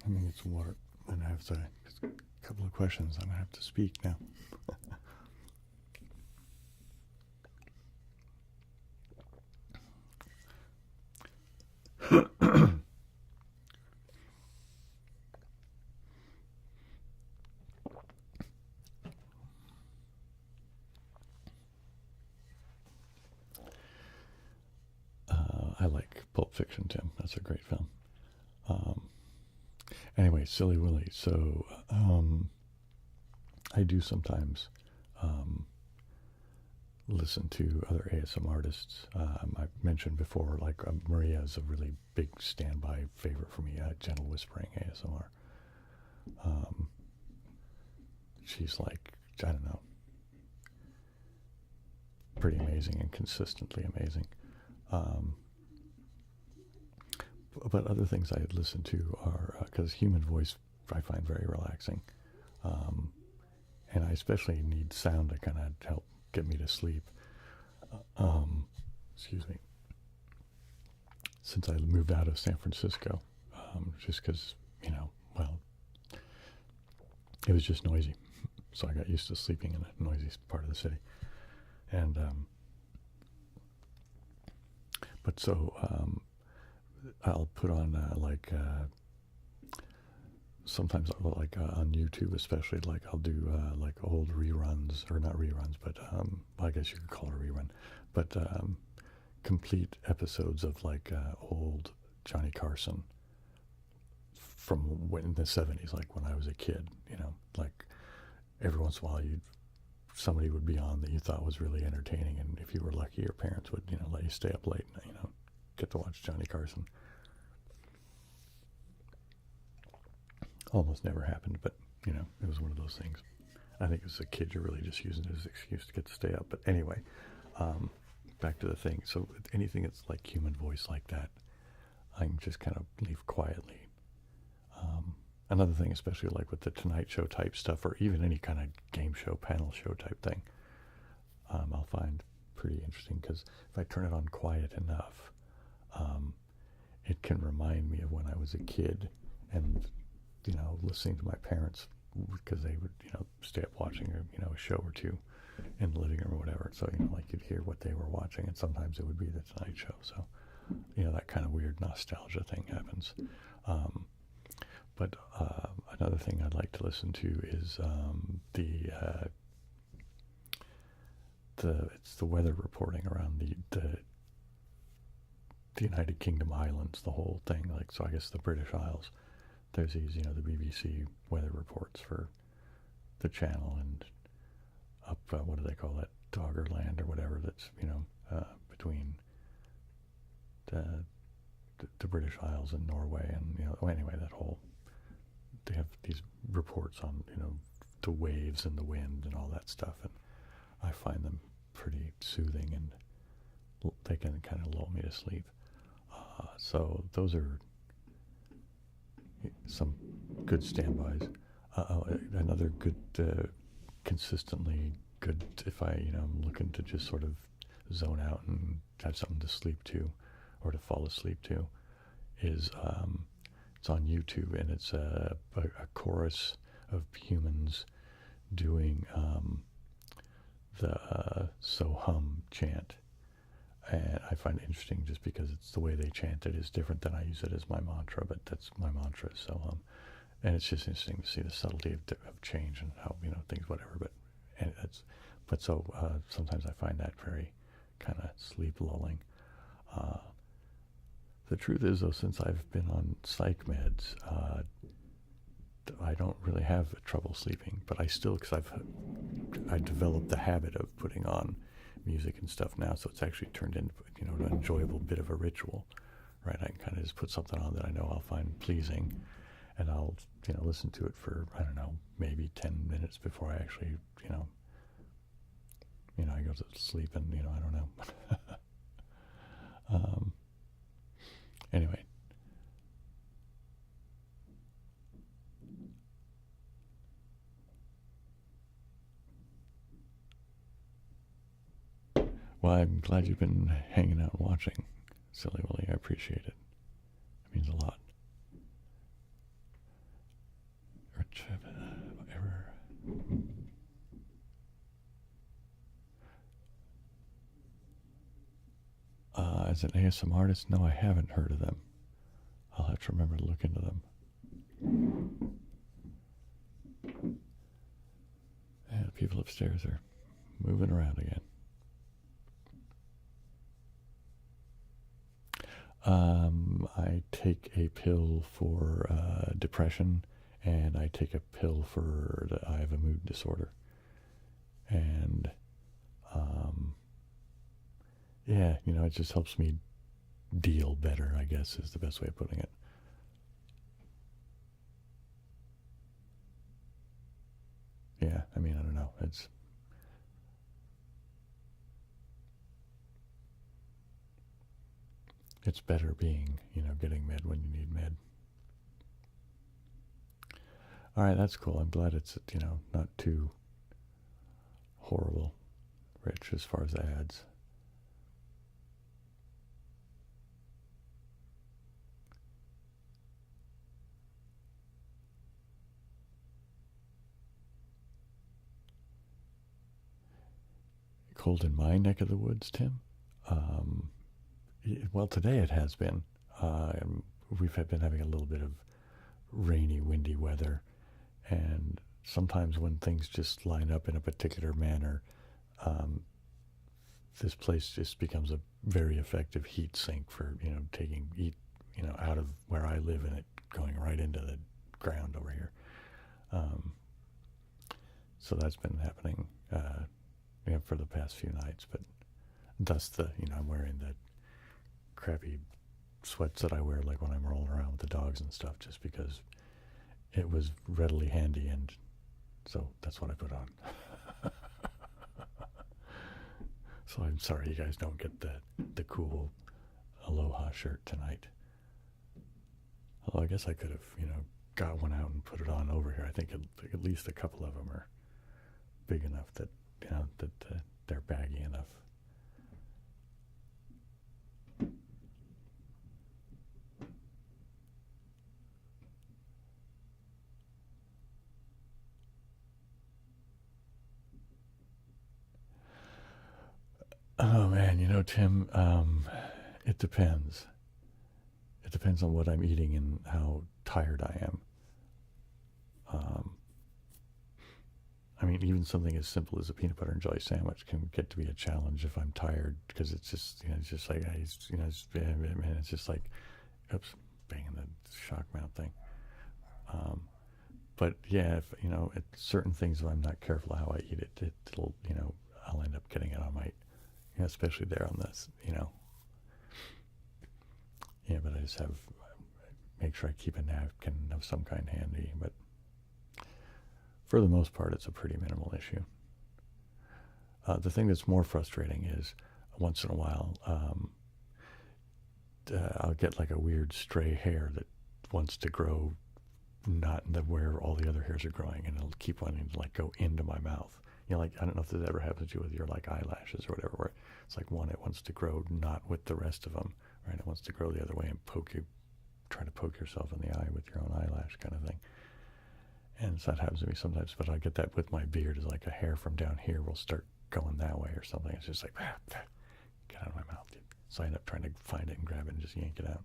Speaker 1: Let me get some water. And I have to, a couple of questions. I'm going to have to speak now. I like Pulp Fiction, Tim. That's a great film. Anyway, Silly Willy. So I do sometimes listen to other ASM artists. I've mentioned before, like Maria is a really big standby favorite for me. Gentle Whispering ASMR. She's like, I don't know, pretty amazing and consistently amazing. But other things I listen to are, because human voice I find very relaxing. And I especially need sound to kind of help get me to sleep. Excuse me. Since I moved out of San Francisco, just because, well, it was just noisy. So I got used to sleeping in a noisy part of the city. And, but so, I'll put on, sometimes, on YouTube especially, I'll do, old reruns, or not reruns, but, I guess you could call it a rerun, but, complete episodes of, old Johnny Carson from in the 70s, when I was a kid, every once in a while somebody would be on that you thought was really entertaining, and if you were lucky, your parents would, let you stay up late, get to watch Johnny Carson. Almost never happened, but, it was one of those things. I think as a kid, you're really just using it as an excuse to get to stay up. But anyway, back to the thing. So anything that's like human voice like that, I can just kind of leave quietly. Another thing, especially with the Tonight Show type stuff, or even any kind of game show, panel show type thing, I'll find pretty interesting, because if I turn it on quiet enough, it can remind me of when I was a kid, and listening to my parents, because they would stay up watching a show or two in the living room or whatever. So you'd hear what they were watching, and sometimes it would be the Tonight Show. So that kind of weird nostalgia thing happens. But another thing I'd like to listen to is it's the weather reporting around the United Kingdom Islands, the whole thing. So I guess the British Isles. There's these, the BBC weather reports for the channel, and up, what do they call that, Doggerland or whatever, that's, between the British Isles and Norway, and, anyway, that whole they have these reports on, the waves and the wind and all that stuff, and I find them pretty soothing, and they can kind of lull me to sleep. So those are some good standbys. Another good, consistently good, if I'm looking to just sort of zone out and have something to sleep to, or to fall asleep to, is it's on YouTube, and it's a chorus of humans doing the So Hum chant. And I find it interesting just because it's the way they chant it is different than I use it as my mantra, but that's my mantra, So Hum. And it's just interesting to see the subtlety of change and how, things, whatever. So sometimes I find that very kind of sleep lulling. The truth is, though, since I've been on psych meds, I don't really have trouble sleeping, but I still, because I developed the habit of putting on music and stuff now, so it's actually turned into, an enjoyable bit of a ritual, right? I can kind of just put something on that I know I'll find pleasing, and I'll, listen to it for, I don't know, maybe 10 minutes before I actually, I go to sleep, and, I don't know. Anyway. Well, I'm glad you've been hanging out and watching, Silly Willy. I appreciate it. It means a lot. As an ASM artist, no, I haven't heard of them. I'll have to remember to look into them. And the people upstairs are moving around again. I take a pill for depression, and I take a pill for I have a mood disorder. And yeah, it just helps me deal better, I guess, is the best way of putting it. Yeah, I don't know. It's better being, getting med when you need med. All right, that's cool. I'm glad it's, not too horrible, Rich, as far as ads. Cold in my neck of the woods, Tim? Well, today it has been. We've been having a little bit of rainy, windy weather, and sometimes when things just line up in a particular manner, this place just becomes a very effective heat sink for, taking heat, out of where I live and it going right into the ground over here. So that's been happening for the past few nights, but thus I'm wearing the crappy sweats that I wear like when I'm rolling around with the dogs and stuff, just because it was readily handy, and so that's what I put on. So I'm sorry you guys don't get the cool Aloha shirt tonight. Although I guess I could have, got one out and put it on over here. I think at least a couple of them are big enough that, that they're baggy enough. Oh man, Tim, it depends. It depends on what I'm eating and how tired I am. Even something as simple as a peanut butter and jelly sandwich can get to be a challenge if I'm tired, because it's just, it's just like, it's just like, oops, banging the shock mount thing. But yeah, if, certain things, if I'm not careful how I eat it, it'll, I'll end up getting it on my, especially there on this, Yeah, but I just have make sure I keep a napkin of some kind handy, but for the most part, it's a pretty minimal issue. The thing that's more frustrating is once in a while, I'll get like a weird stray hair that wants to grow not where all the other hairs are growing, and it'll keep wanting to like go into my mouth. You know, like, I don't know if this ever happens to you with your like eyelashes or whatever, where it's like one, it wants to grow not with the rest of them, right? It wants to grow the other way and try to poke yourself in the eye with your own eyelash kind of thing. And so that happens to me sometimes, but I get that with my beard, is like a hair from down here will start going that way or something. It's just like, get out of my mouth, dude. So I end up trying to find it and grab it and just yank it out.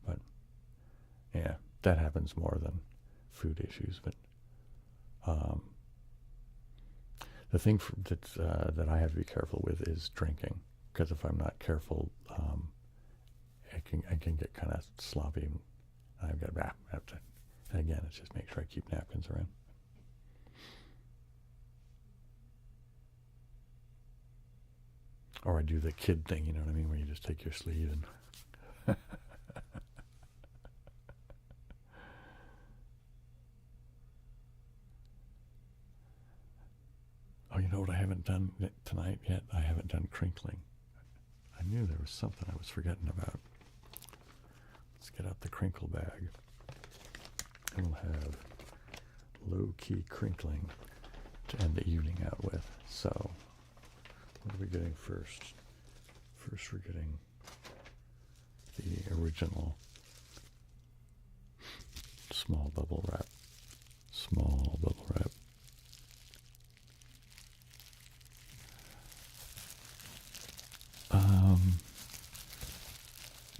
Speaker 1: But yeah, that happens more than food issues. But the thing that I have to be careful with is drinking, because if I'm not careful, I can get kind of sloppy. I've got to, and again, it's just make sure I keep napkins around. Or I do the kid thing, you know what I mean, where you just take your sleeve and oh, you know what I haven't done tonight yet? I haven't done crinkling. I knew there was something I was forgetting about. Let's get out the crinkle bag. And we'll have low-key crinkling to end the evening out with. So, what are we getting first? First we're getting the original small bubble wrap. Small bubble wrap.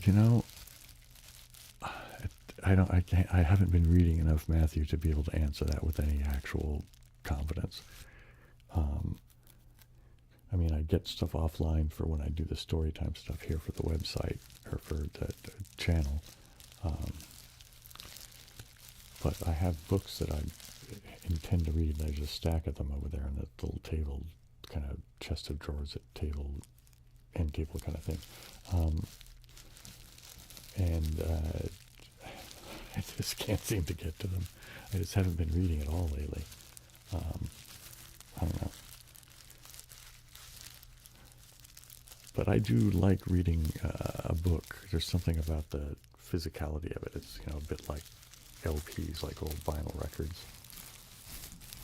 Speaker 1: You know, I haven't been reading enough Matthew to be able to answer that with any actual confidence. I mean, I get stuff offline for when I do the story time stuff here for the website or for the channel. But I have books that I intend to read, and there's a stack of them over there on that little table, kind of chest of drawers at table, end table kind of thing. And I just can't seem to get to them. I just haven't been reading at all lately. I don't know. But I do like reading a book. There's something about the physicality of it. It's, you know, a bit like LPs, like old vinyl records.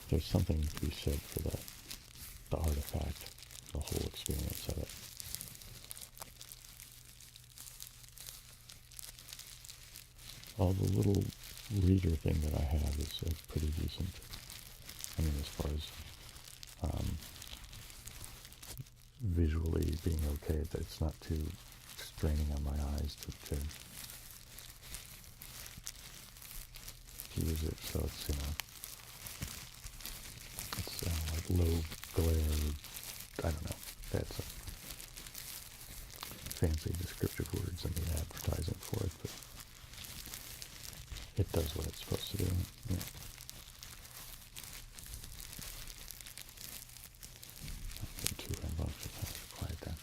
Speaker 1: There's something to be said for the artifact, the whole experience of it. Well, the little reader thing that I have is pretty decent. I mean, as far as visually being okay, that it's not too straining on my eyes to use it. So it's, you know, it's like low glare. I don't know. That's a fancy descriptive words in the advertising for it, but it does what it's supposed to do. Yeah. I've been too rambunctious. Quiet down.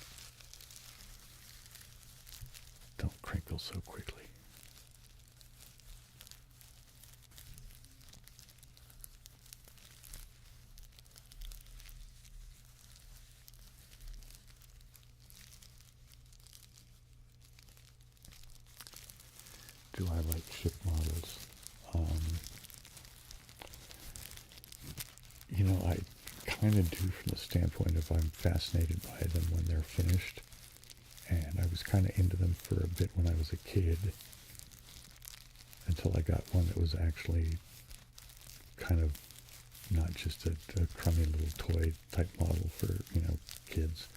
Speaker 1: Don't crinkle so quickly. Do I like ship models? You know, I kind of do from the standpoint of I'm fascinated by them when they're finished. And I was kind of into them for a bit when I was a kid, until I got one that was actually kind of not just a crummy little toy type model for, you know, kids,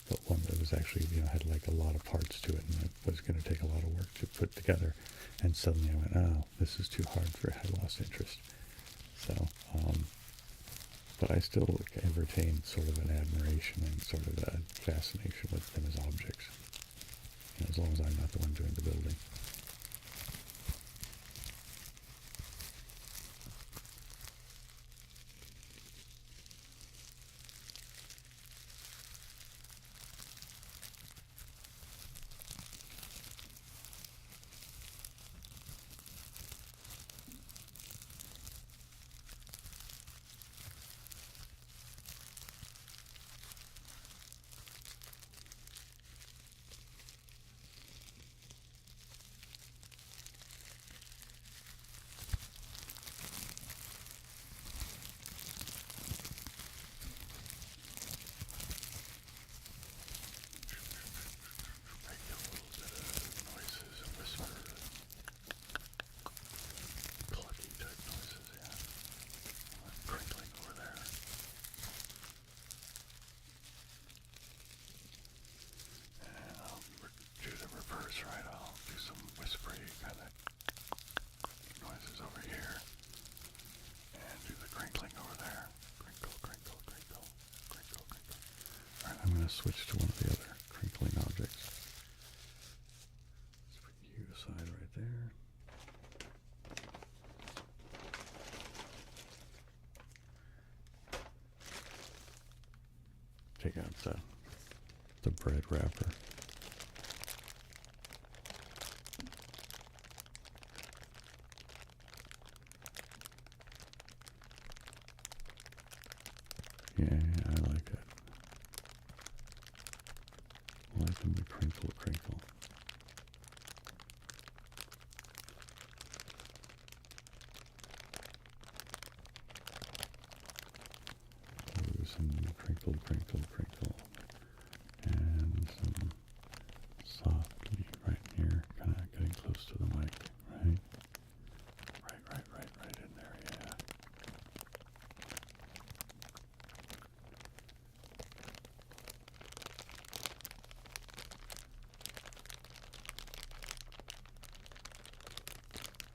Speaker 1: but one that was actually, you know, had like a lot of parts to it, and it was going to take a lot of work to put together. And suddenly I went, oh, this is too hard for, I lost interest. So, but I still entertain sort of an admiration and sort of a fascination with them as objects, you know, as long as I'm not the one doing the building. switch to one of the other crinkling objects. Let's put you aside right there. Take out the bread wrapper. Yeah, I like it. I like them to crinkle, crinkle. Ooh, some crinkle, crinkle, crinkle. And some softly right here, kind of getting close to the mic, right? Right in there, yeah.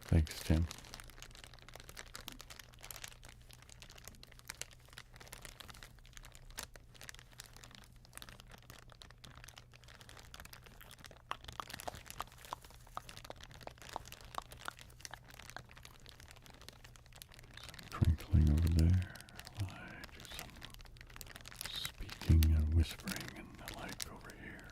Speaker 1: Thanks, Tim. Crinkling over there while I do some speaking and whispering and the like over here.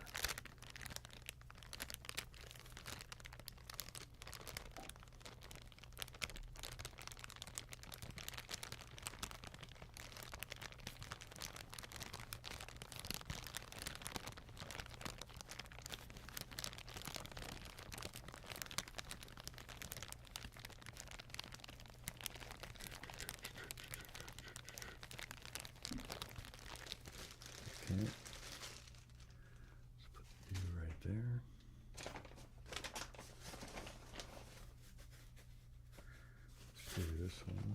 Speaker 1: Okay. Let's put you right there. Let's do this one.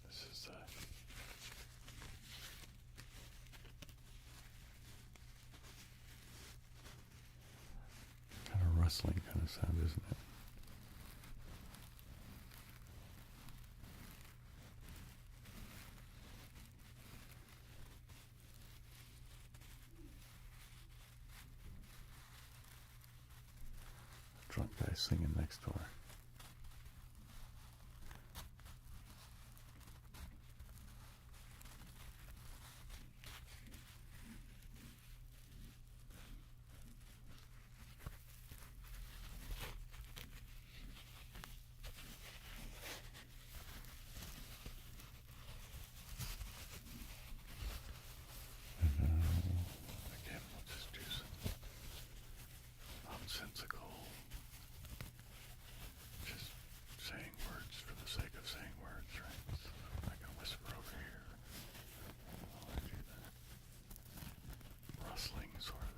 Speaker 1: This is kind of rustling kind of sound, isn't it? Drunk guy singing next door. Again, we'll just do some nonsensical, just saying words for the sake of saying words, right? So I can whisper over here while I do that. Rustling sort of,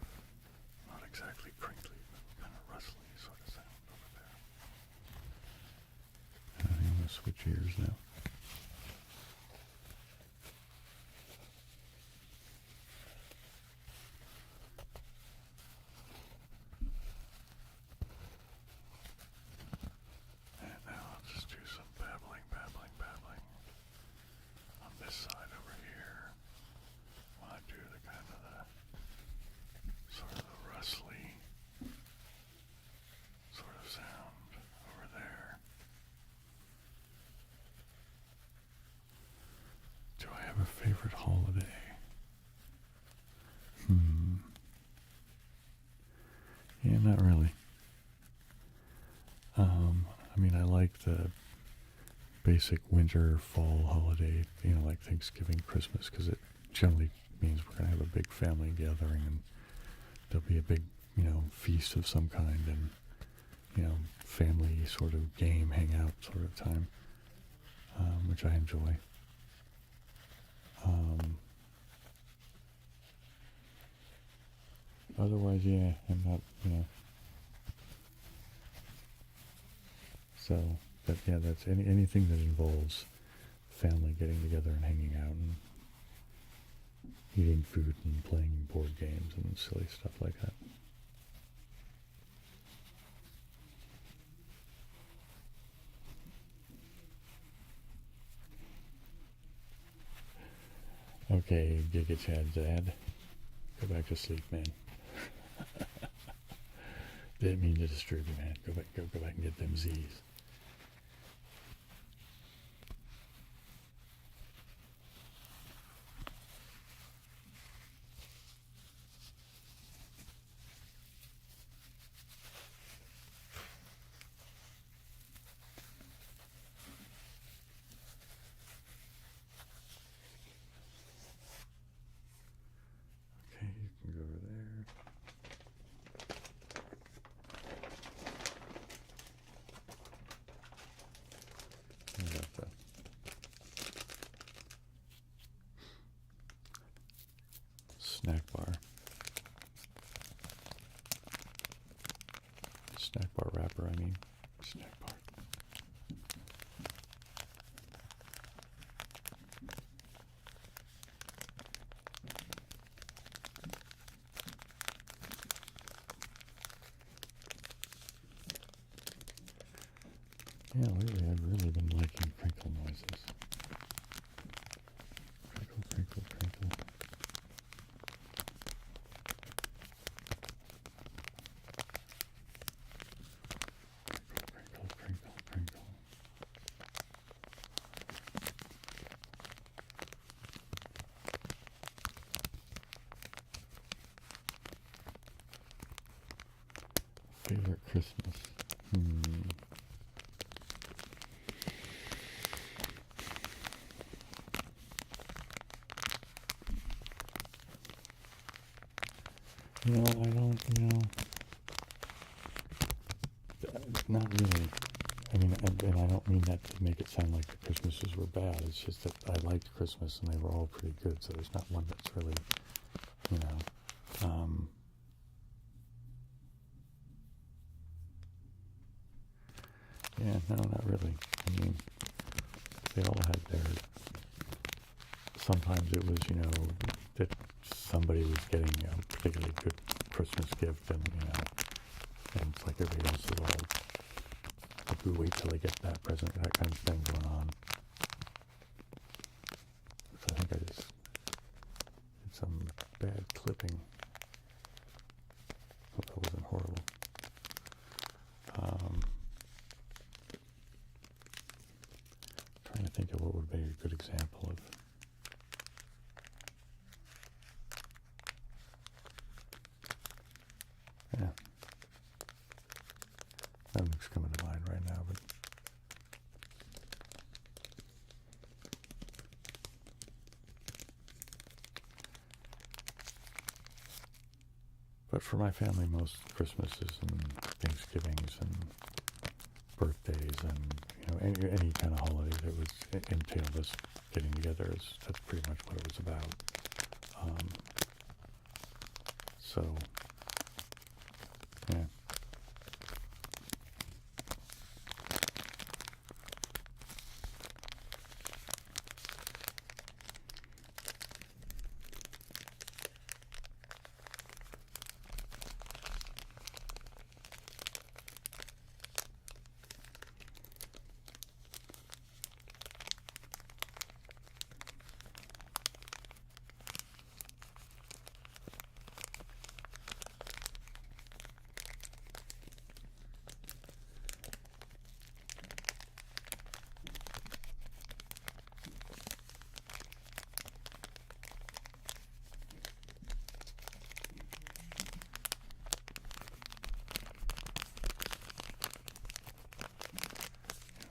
Speaker 1: not exactly crinkly, but kind of rustling sort of sound over there. And I think I'm going to switch ears now. And now I'll just do some babbling on this side over here. While I do the kind of the sort of the rustly sort of sound over there. Do I have a favorite holiday? Yeah, not really. I mean, I like the basic winter, fall holiday, like Thanksgiving, Christmas, because it generally means we're going to have a big family gathering and there'll be a big, feast of some kind and, family sort of game, hangout sort of time, which I enjoy. Otherwise, yeah, I'm not, So, but yeah, that's anything that involves family getting together and hanging out and eating food and playing board games and silly stuff like that. Okay, Giga Chad's dad. Go back to sleep, man. Didn't mean to disturb you, man. Go back and get them Z's. Okay, you can go over there. I got the snack bar. Snack bar wrapper, I mean. Snack bar. Yeah, lately I've really been liking crinkle noises. Crinkle, crinkle, crinkle. Crinkle, crinkle, crinkle. Favorite Christmas? I don't, not really. I mean, and I don't mean that to make it sound like the Christmases were bad. It's just that I liked Christmas and they were all pretty good, so there's not one that's really, yeah, no, not really. I mean, they all had their, sometimes it was, that somebody was getting a particularly good Christmas gift and, and it's like everybody else is all, like we wait till they get that present, that kind of thing going on. So I think I just did some bad clipping. Hope that wasn't horrible. Trying to think of what would be a good example of. Yeah. Nothing's coming to mind right now, but for my family, most Christmases and Thanksgivings and birthdays and any kind of holiday that was entailed us getting together, that's pretty much what it was about. So yeah.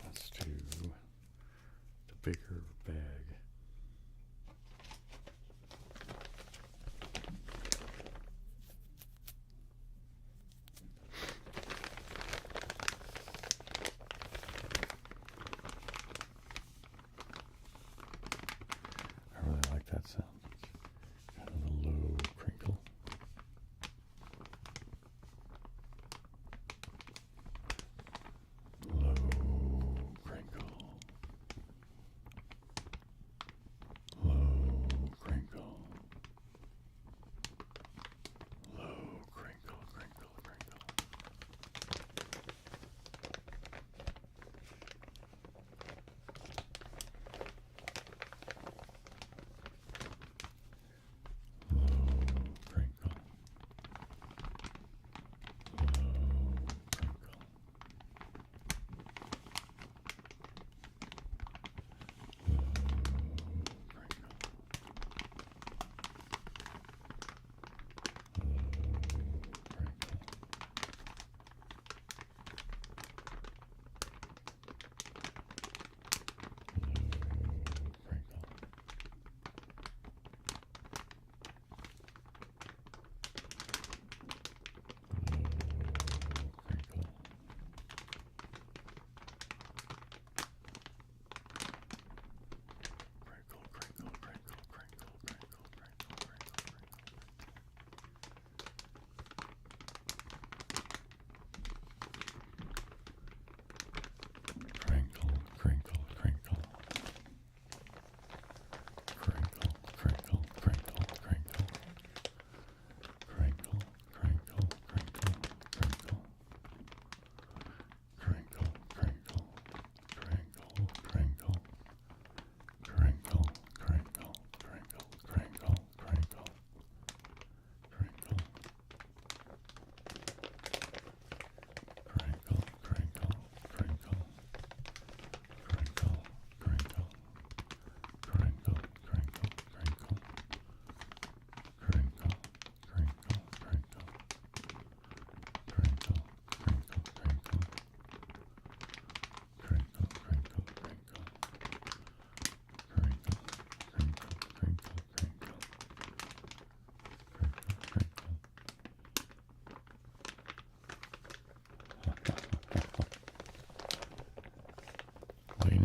Speaker 1: Let's do the bigger bag. I really like that sound. Kind of a low crinkle. Low crinkle.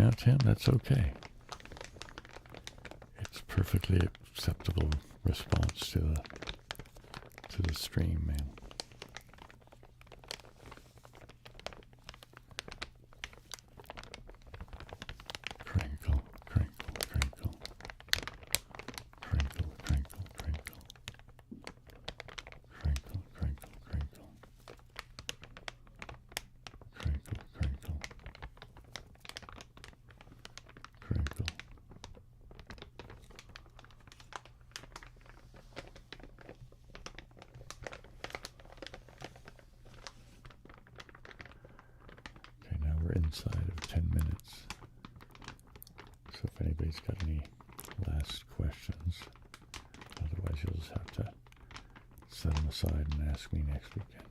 Speaker 1: Now, Tim, that's okay. It's perfectly acceptable response to the stream, man. Crinkle, crinkle, crinkle. Crinkle, crinkle, crinkle. Crinkle, crinkle, crinkle. Crinkle, crinkle. Crinkle. Okay, now we're inside of 10 minutes. So if anybody's got any last questions, otherwise you'll just have to set them aside and ask me next weekend.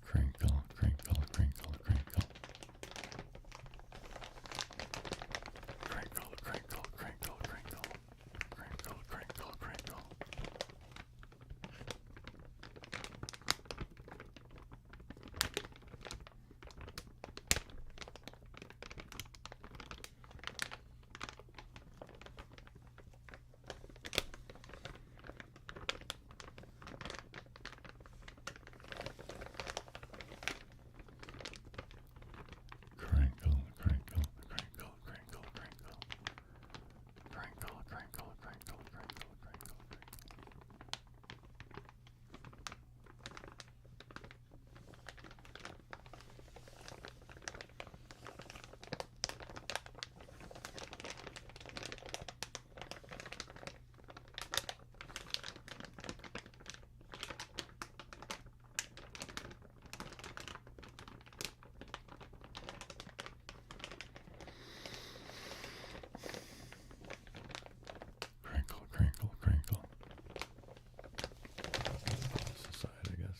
Speaker 1: Crinkle, crinkle, crinkle, crinkle. Crinkle, crinkle, crinkle, crinkle. Crinkle, crinkle, crinkle. Crinkle, crinkle, crinkle, crinkle, crinkle. Crinkle, crinkle, crinkle, crinkle, crinkle. Crinkle, crinkle, crinkle. This aside, I guess.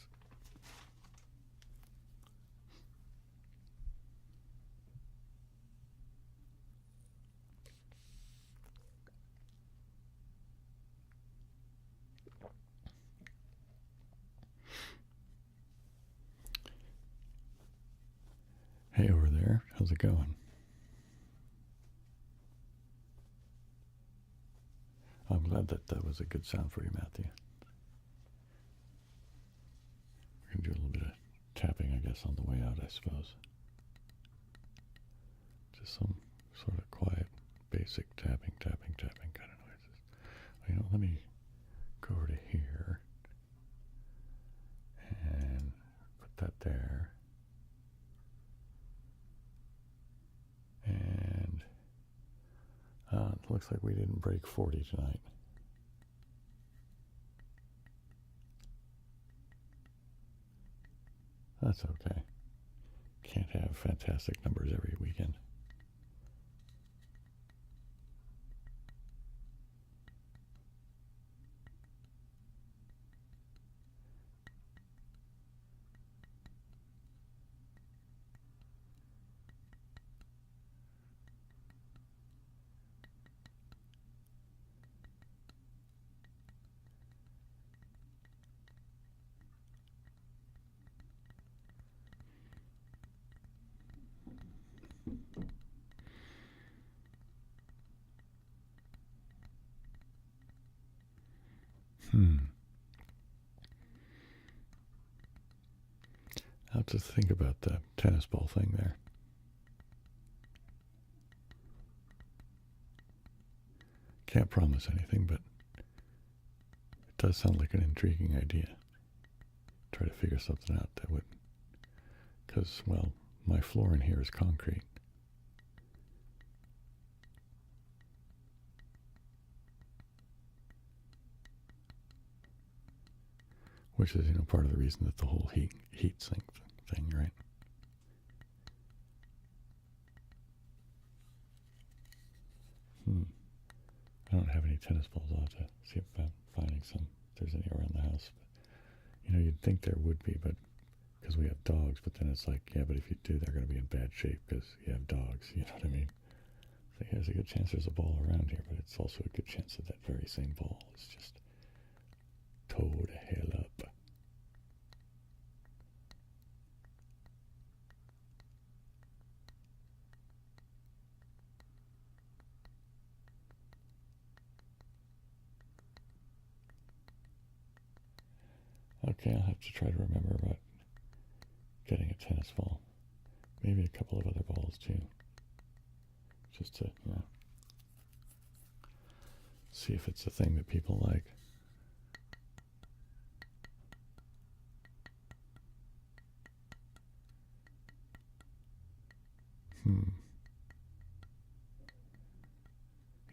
Speaker 1: Hey, over there, how's it going? I'm glad that was a good sound for you, Matthew. We can do a little bit of tapping, I guess, on the way out, I suppose. Just some sort of quiet, basic tapping, tapping, tapping kind of noises. Well, you know, let me go over to here and put that there. And it looks like we didn't break 40 tonight. That's okay. Can't have fantastic numbers every weekend. I'll just think about the tennis ball thing there. Can't promise anything, but it does sound like an intriguing idea. Try to figure something out that would, because, well, my floor in here is concrete. which is, part of the reason that the whole heat sink thing, right? I don't have any tennis balls. I'll have to see if I'm finding some, if there's any around the house. But, you'd think there would be, but because we have dogs, but then it's like, yeah, but if you do, they're going to be in bad shape because you have dogs, you know what I mean? So there's a good chance there's a ball around here, but it's also a good chance that that very same ball is just towed to hell up. Okay, I'll have to try to remember about getting a tennis ball. Maybe a couple of other balls too. Just to, see if it's a thing that people like.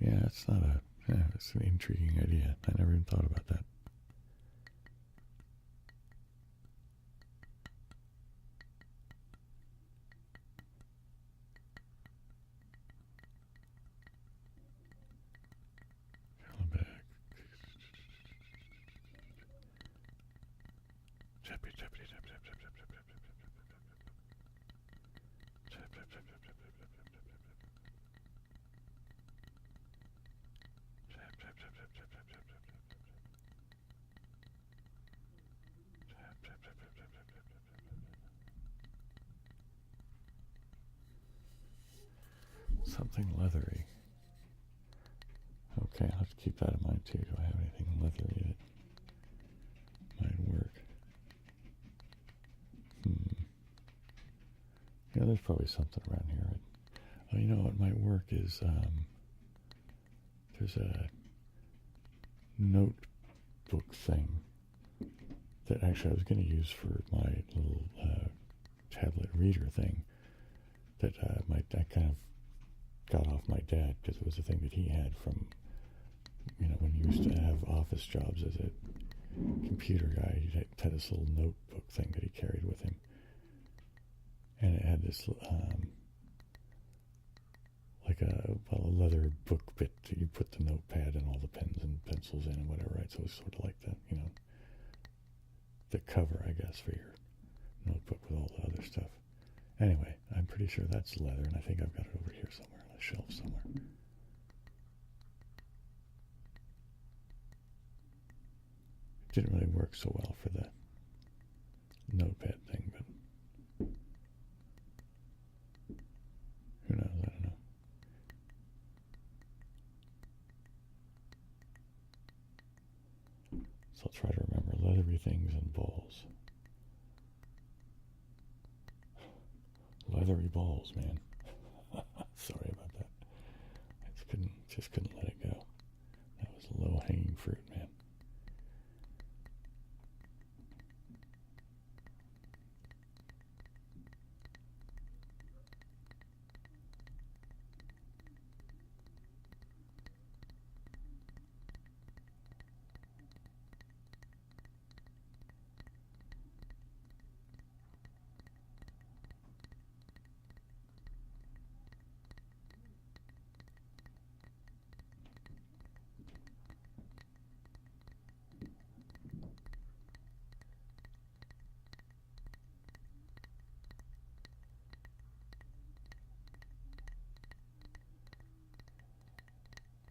Speaker 1: Yeah, it's not it's an intriguing idea. I never even thought about that. Something leathery. Okay, I'll have to keep that in mind too. Do I have anything leathery that might work? Yeah, there's probably something around here. Oh, you know what might work is there's a notebook thing that actually I was going to use for my little tablet reader thing that I kind of got off my dad because it was a thing that he had from, when he used to have office jobs as a computer guy. He had this little notebook thing that he carried with him. And it had this, like a leather book bit that you put the notepad and all the pens and pencils in and whatever, right? So it was sort of like the, the cover, I guess, for your notebook with all the other stuff. Anyway, I'm pretty sure that's leather, and I think I've got it over here somewhere on a shelf somewhere. It didn't really work so well for the notepad thing, but who knows? I don't know. So I'll try to remember leathery things and balls. Leathery balls, man. Sorry about that. I just couldn't let it go. That was low-hanging fruit, man.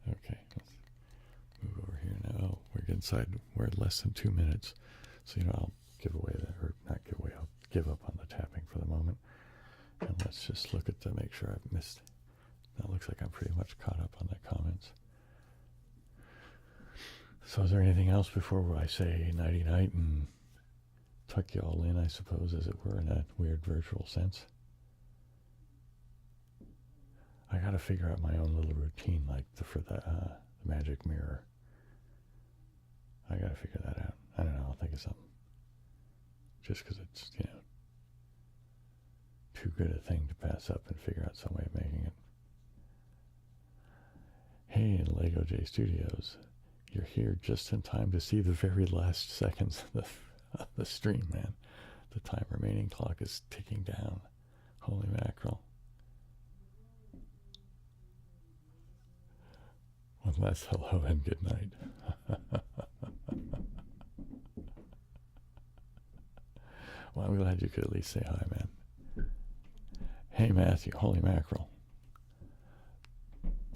Speaker 1: Okay, let's move over here now. Oh, we're inside. We're at less than 2 minutes. So, I'll give away that, or not give away, I'll give up on the tapping for the moment. And let's just look at to make sure I've missed. That looks like I'm pretty much caught up on the comments. So is there anything else before I say nighty-night and tuck you all in, I suppose, as it were, in a weird virtual sense? I got to figure out my own little routine, like for the magic mirror. I got to figure that out. I don't know. I'll think of something. Just because it's, too good a thing to pass up and figure out some way of making it. Hey, in Lego J Studios, you're here just in time to see the very last seconds the stream, man. The time remaining clock is ticking down. Holy mackerel. One last hello and good night. Well, I'm glad you could at least say hi, man. Hey, Matthew. Holy mackerel.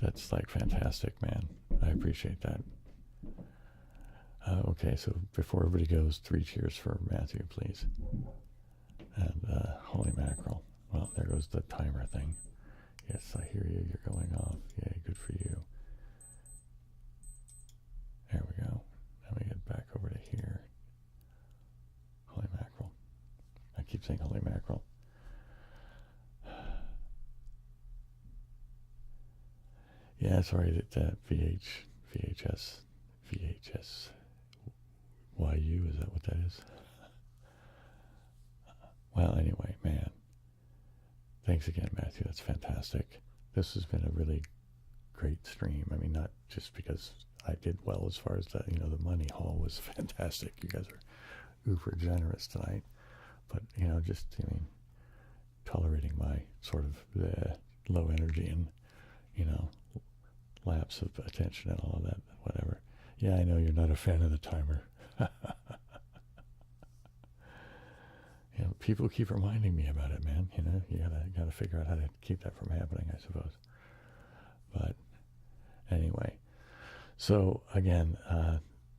Speaker 1: That's like fantastic, man. I appreciate that. Okay, so before everybody goes, 3 cheers for Matthew, please. And holy mackerel. Well, there goes the timer thing. Yes, I hear you. You're going off. Yay, good for you. There we go. Let me get back over to here. Holy mackerel. I keep saying holy mackerel. Yeah, sorry, that VHS, YU, is that what that is? Well, anyway, man. Thanks again, Matthew. That's fantastic. This has been a really great stream. I mean, not just because I did well as far as the, the money haul was fantastic. You guys are uber generous tonight. But, just, tolerating my sort of low energy and, lapse of attention and all of that, whatever. Yeah, I know you're not a fan of the timer. People keep reminding me about it, man. You gotta figure out how to keep that from happening, I suppose. But anyway, so again,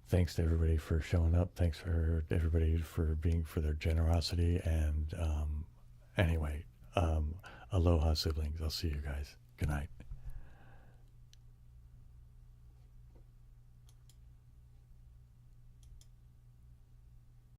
Speaker 1: thanks to everybody for showing up. Thanks for everybody for their generosity. And anyway, aloha, siblings. I'll see you guys. Good night.